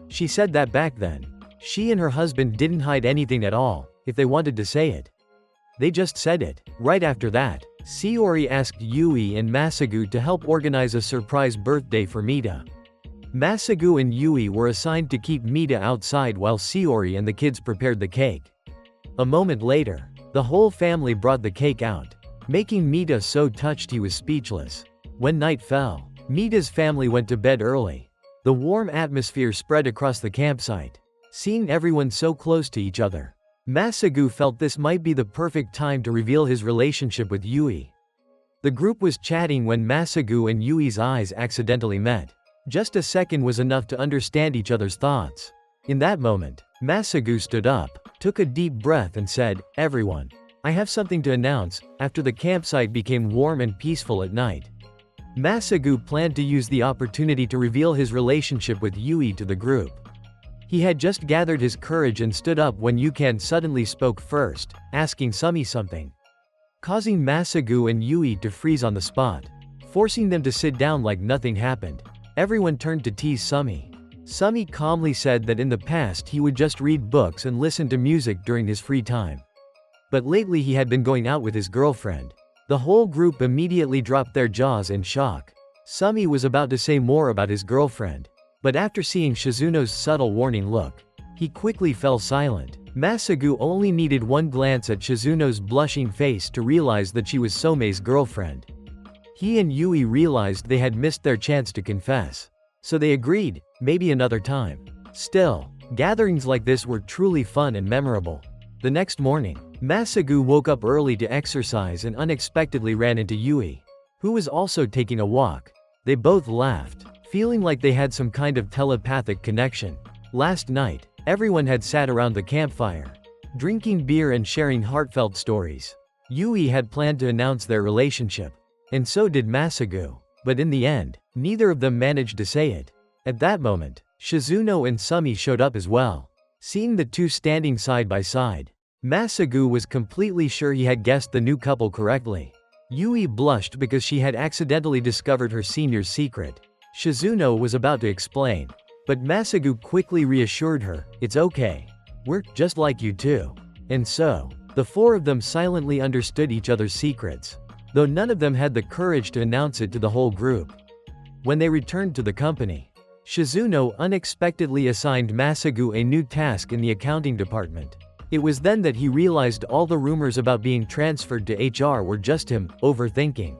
[SPEAKER 1] She said that back then, she and her husband didn't hide anything at all, if they wanted to say it. They just said it. Right after that, Shiori asked Yui and Masagu to help organize a surprise birthday for Mita. Masagu and Yui were assigned to keep Mita outside while Shiori and the kids prepared the cake. A moment later, the whole family brought the cake out, making Mita so touched he was speechless. When night fell, Mita's family went to bed early. The warm atmosphere spread across the campsite. Seeing everyone so close to each other, Masagu felt this might be the perfect time to reveal his relationship with Yui. The group was chatting when Masagu and Yui's eyes accidentally met. Just a second was enough to understand each other's thoughts. In that moment, Masagu stood up, took a deep breath and said, "Everyone, I have something to announce." After the campsite became warm and peaceful at night, Masagu planned to use the opportunity to reveal his relationship with Yui to the group. He had just gathered his courage and stood up when Yukan suddenly spoke first, asking Sumi something, causing Masagu and Yui to freeze on the spot, forcing them to sit down like nothing happened. Everyone turned to tease Sumi. Sumi calmly said that in the past he would just read books and listen to music during his free time. But lately he had been going out with his girlfriend. The whole group immediately dropped their jaws in shock. Sumi was about to say more about his girlfriend, but after seeing Shizuno's subtle warning look, he quickly fell silent. Masagu only needed one glance at Shizuno's blushing face to realize that she was Somei's girlfriend. He and Yui realized they had missed their chance to confess. So they agreed, maybe another time. Still, gatherings like this were truly fun and memorable. The next morning, Masagu woke up early to exercise and unexpectedly ran into Yui, who was also taking a walk. They both laughed, feeling like they had some kind of telepathic connection. Last night, everyone had sat around the campfire, drinking beer and sharing heartfelt stories. Yui had planned to announce their relationship, and so did Masagu, but in the end, neither of them managed to say it. At that moment, Shizuno and Sumi showed up as well. Seeing the two standing side by side, Masagu was completely sure he had guessed the new couple correctly. Yui blushed because she had accidentally discovered her senior's secret. Shizuno was about to explain, but Masagu quickly reassured her, "It's okay. We're just like you too." And so, the four of them silently understood each other's secrets, though none of them had the courage to announce it to the whole group. When they returned to the company, Shizuno unexpectedly assigned Masagu a new task in the accounting department. It was then that he realized all the rumors about being transferred to HR were just him overthinking.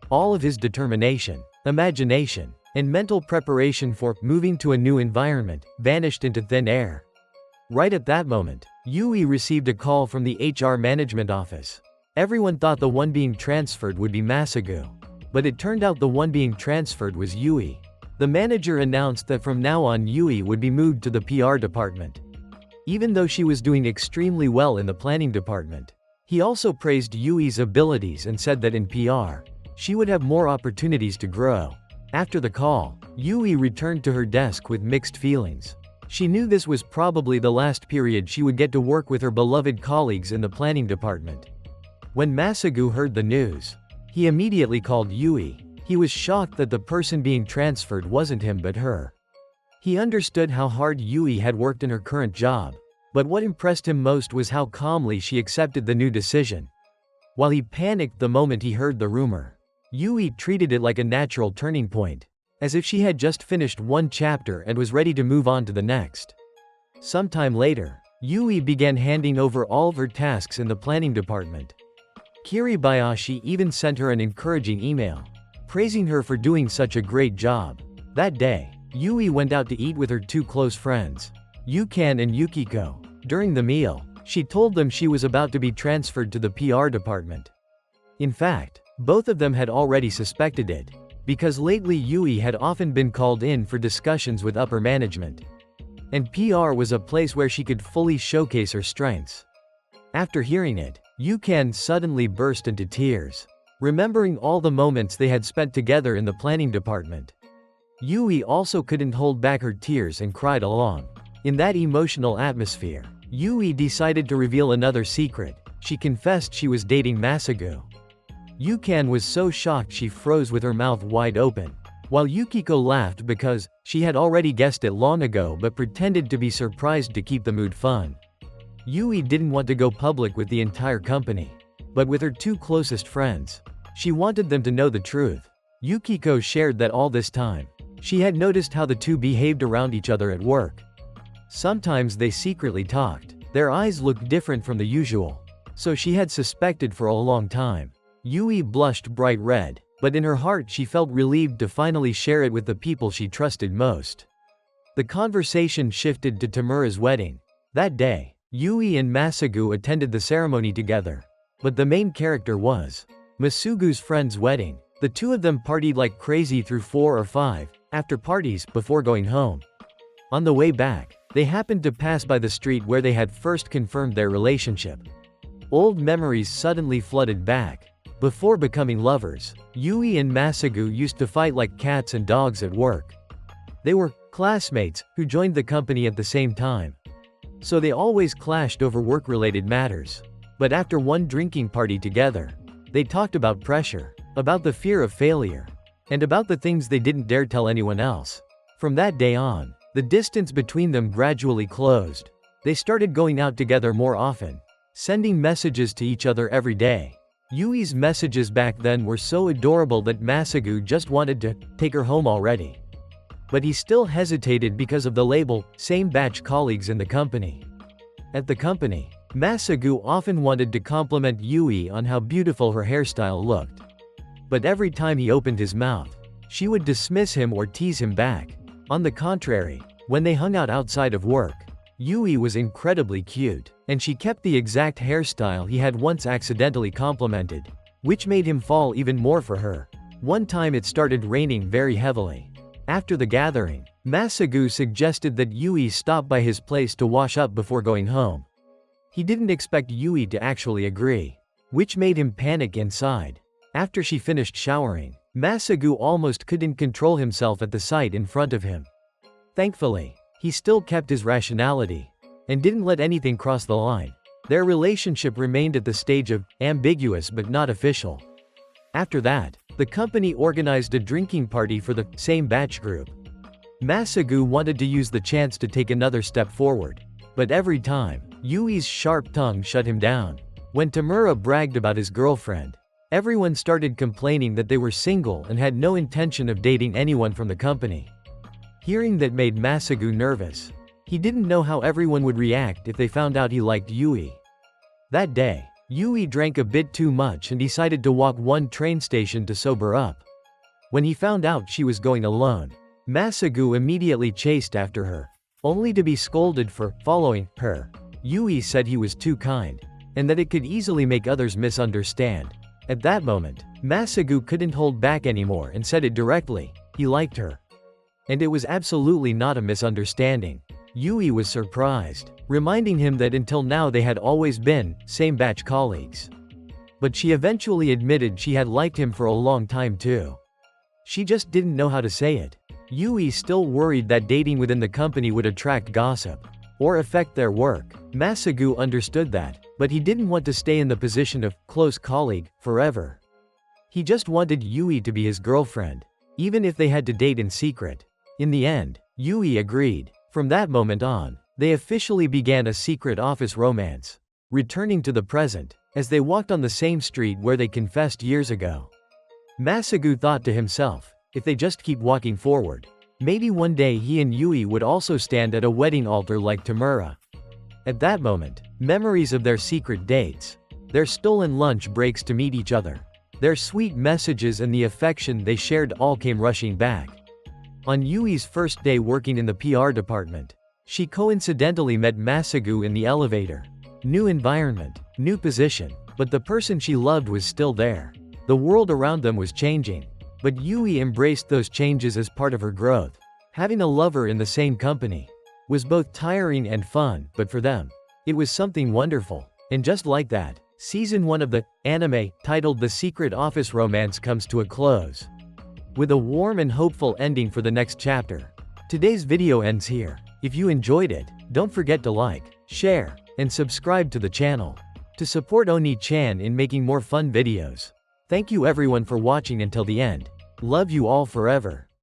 [SPEAKER 1] All of his determination, imagination, and mental preparation for moving to a new environment vanished into thin air. Right at that moment, Yui received a call from the HR management office. Everyone thought the one being transferred would be Masagu, but it turned out the one being transferred was Yui. The manager announced that from now on Yui would be moved to the PR department. Even though she was doing extremely well in the planning department, he also praised Yui's abilities and said that in PR, she would have more opportunities to grow. After the call, Yui returned to her desk with mixed feelings. She knew this was probably the last period she would get to work with her beloved colleagues in the planning department. When Masagu heard the news, he immediately called Yui. He was shocked that the person being transferred wasn't him but her. He understood how hard Yui had worked in her current job, but what impressed him most was how calmly she accepted the new decision. While he panicked the moment he heard the rumor, Yui treated it like a natural turning point, as if she had just finished one chapter and was ready to move on to the next. Sometime later, Yui began handing over all of her tasks in the planning department. Kiribayashi even sent her an encouraging email, praising her for doing such a great job. That day, Yui went out to eat with her two close friends, Yukan and Yukiko. During the meal, she told them she was about to be transferred to the PR department. In fact, both of them had already suspected it, because lately Yui had often been called in for discussions with upper management. And PR was a place where she could fully showcase her strengths. After hearing it, Yukan suddenly burst into tears, remembering all the moments they had spent together in the planning department. Yui also couldn't hold back her tears and cried along. In that emotional atmosphere, Yui decided to reveal another secret. She confessed she was dating Masagu. Yukan was so shocked she froze with her mouth wide open, while Yukiko laughed because she had already guessed it long ago but pretended to be surprised to keep the mood fun. Yui didn't want to go public with the entire company, but with her two closest friends, she wanted them to know the truth. Yukiko shared that all this time, she had noticed how the two behaved around each other at work. Sometimes they secretly talked. Their eyes looked different from the usual, so she had suspected for a long time. Yui blushed bright red, but in her heart she felt relieved to finally share it with the people she trusted most. The conversation shifted to Tamura's wedding. That day, Yui and Masagu attended the ceremony together, but the main character was Masugu's friend's wedding. The two of them partied like crazy through 4 or 5 after parties before going home. On the way back, they happened to pass by the street where they had first confirmed their relationship. Old memories suddenly flooded back. Before becoming lovers, Yui and Masagu used to fight like cats and dogs at work. They were classmates who joined the company at the same time, so they always clashed over work-related matters. But after one drinking party together, they talked about pressure, about the fear of failure, and about the things they didn't dare tell anyone else. From that day on, the distance between them gradually closed. They started going out together more often, sending messages to each other every day. Yui's messages back then were so adorable that Masagu just wanted to take her home already. But he still hesitated because of the label, same batch colleagues in the company. At the company, Masagu often wanted to compliment Yui on how beautiful her hairstyle looked. But every time he opened his mouth, she would dismiss him or tease him back. On the contrary, when they hung out outside of work, Yui was incredibly cute, and she kept the exact hairstyle he had once accidentally complimented, which made him fall even more for her. One time it started raining very heavily. After the gathering, Masagu suggested that Yui stop by his place to wash up before going home. He didn't expect Yui to actually agree, which made him panic inside. After she finished showering, Masagu almost couldn't control himself at the sight in front of him. Thankfully, he still kept his rationality and didn't let anything cross the line. Their relationship remained at the stage of ambiguous but not official. After that, the company organized a drinking party for the same batch group. Masagu wanted to use the chance to take another step forward, but every time, Yui's sharp tongue shut him down. When Tamura bragged about his girlfriend, everyone started complaining that they were single and had no intention of dating anyone from the company. Hearing that made Masagu nervous. He didn't know how everyone would react if they found out he liked Yui. That day, Yui drank a bit too much and decided to walk one train station to sober up. When he found out she was going alone, Masagu immediately chased after her, only to be scolded for following her. Yui said he was too kind, and that it could easily make others misunderstand. At that moment, Masagu couldn't hold back anymore and said it directly. He liked her. And it was absolutely not a misunderstanding. Yui was surprised, reminding him that until now they had always been same batch colleagues. But she eventually admitted she had liked him for a long time too. She just didn't know how to say it. Yui still worried that dating within the company would attract gossip or affect their work. Masagu understood that, but he didn't want to stay in the position of close colleague forever. He just wanted Yui to be his girlfriend, even if they had to date in secret. In the end, Yui agreed. From that moment on, they officially began a secret office romance. Returning to the present, as they walked on the same street where they confessed years ago, Masagu thought to himself, if they just keep walking forward, maybe one day he and Yui would also stand at a wedding altar like Tamura. At that moment, memories of their secret dates, their stolen lunch breaks to meet each other, their sweet messages and the affection they shared all came rushing back. On Yui's first day working in the PR department, she coincidentally met Masagu in the elevator. New environment, new position, but the person she loved was still there. The world around them was changing, but Yui embraced those changes as part of her growth. Having a lover in the same company was both tiring and fun, but for them, it was something wonderful. And just like that, Season 1 of the anime, titled The Secret Office Romance, comes to a close, with a warm and hopeful ending for the next chapter. Today's video ends here. If you enjoyed it, don't forget to like, share, and subscribe to the channel to support Oni-chan in making more fun videos. Thank you everyone for watching until the end. Love you all forever.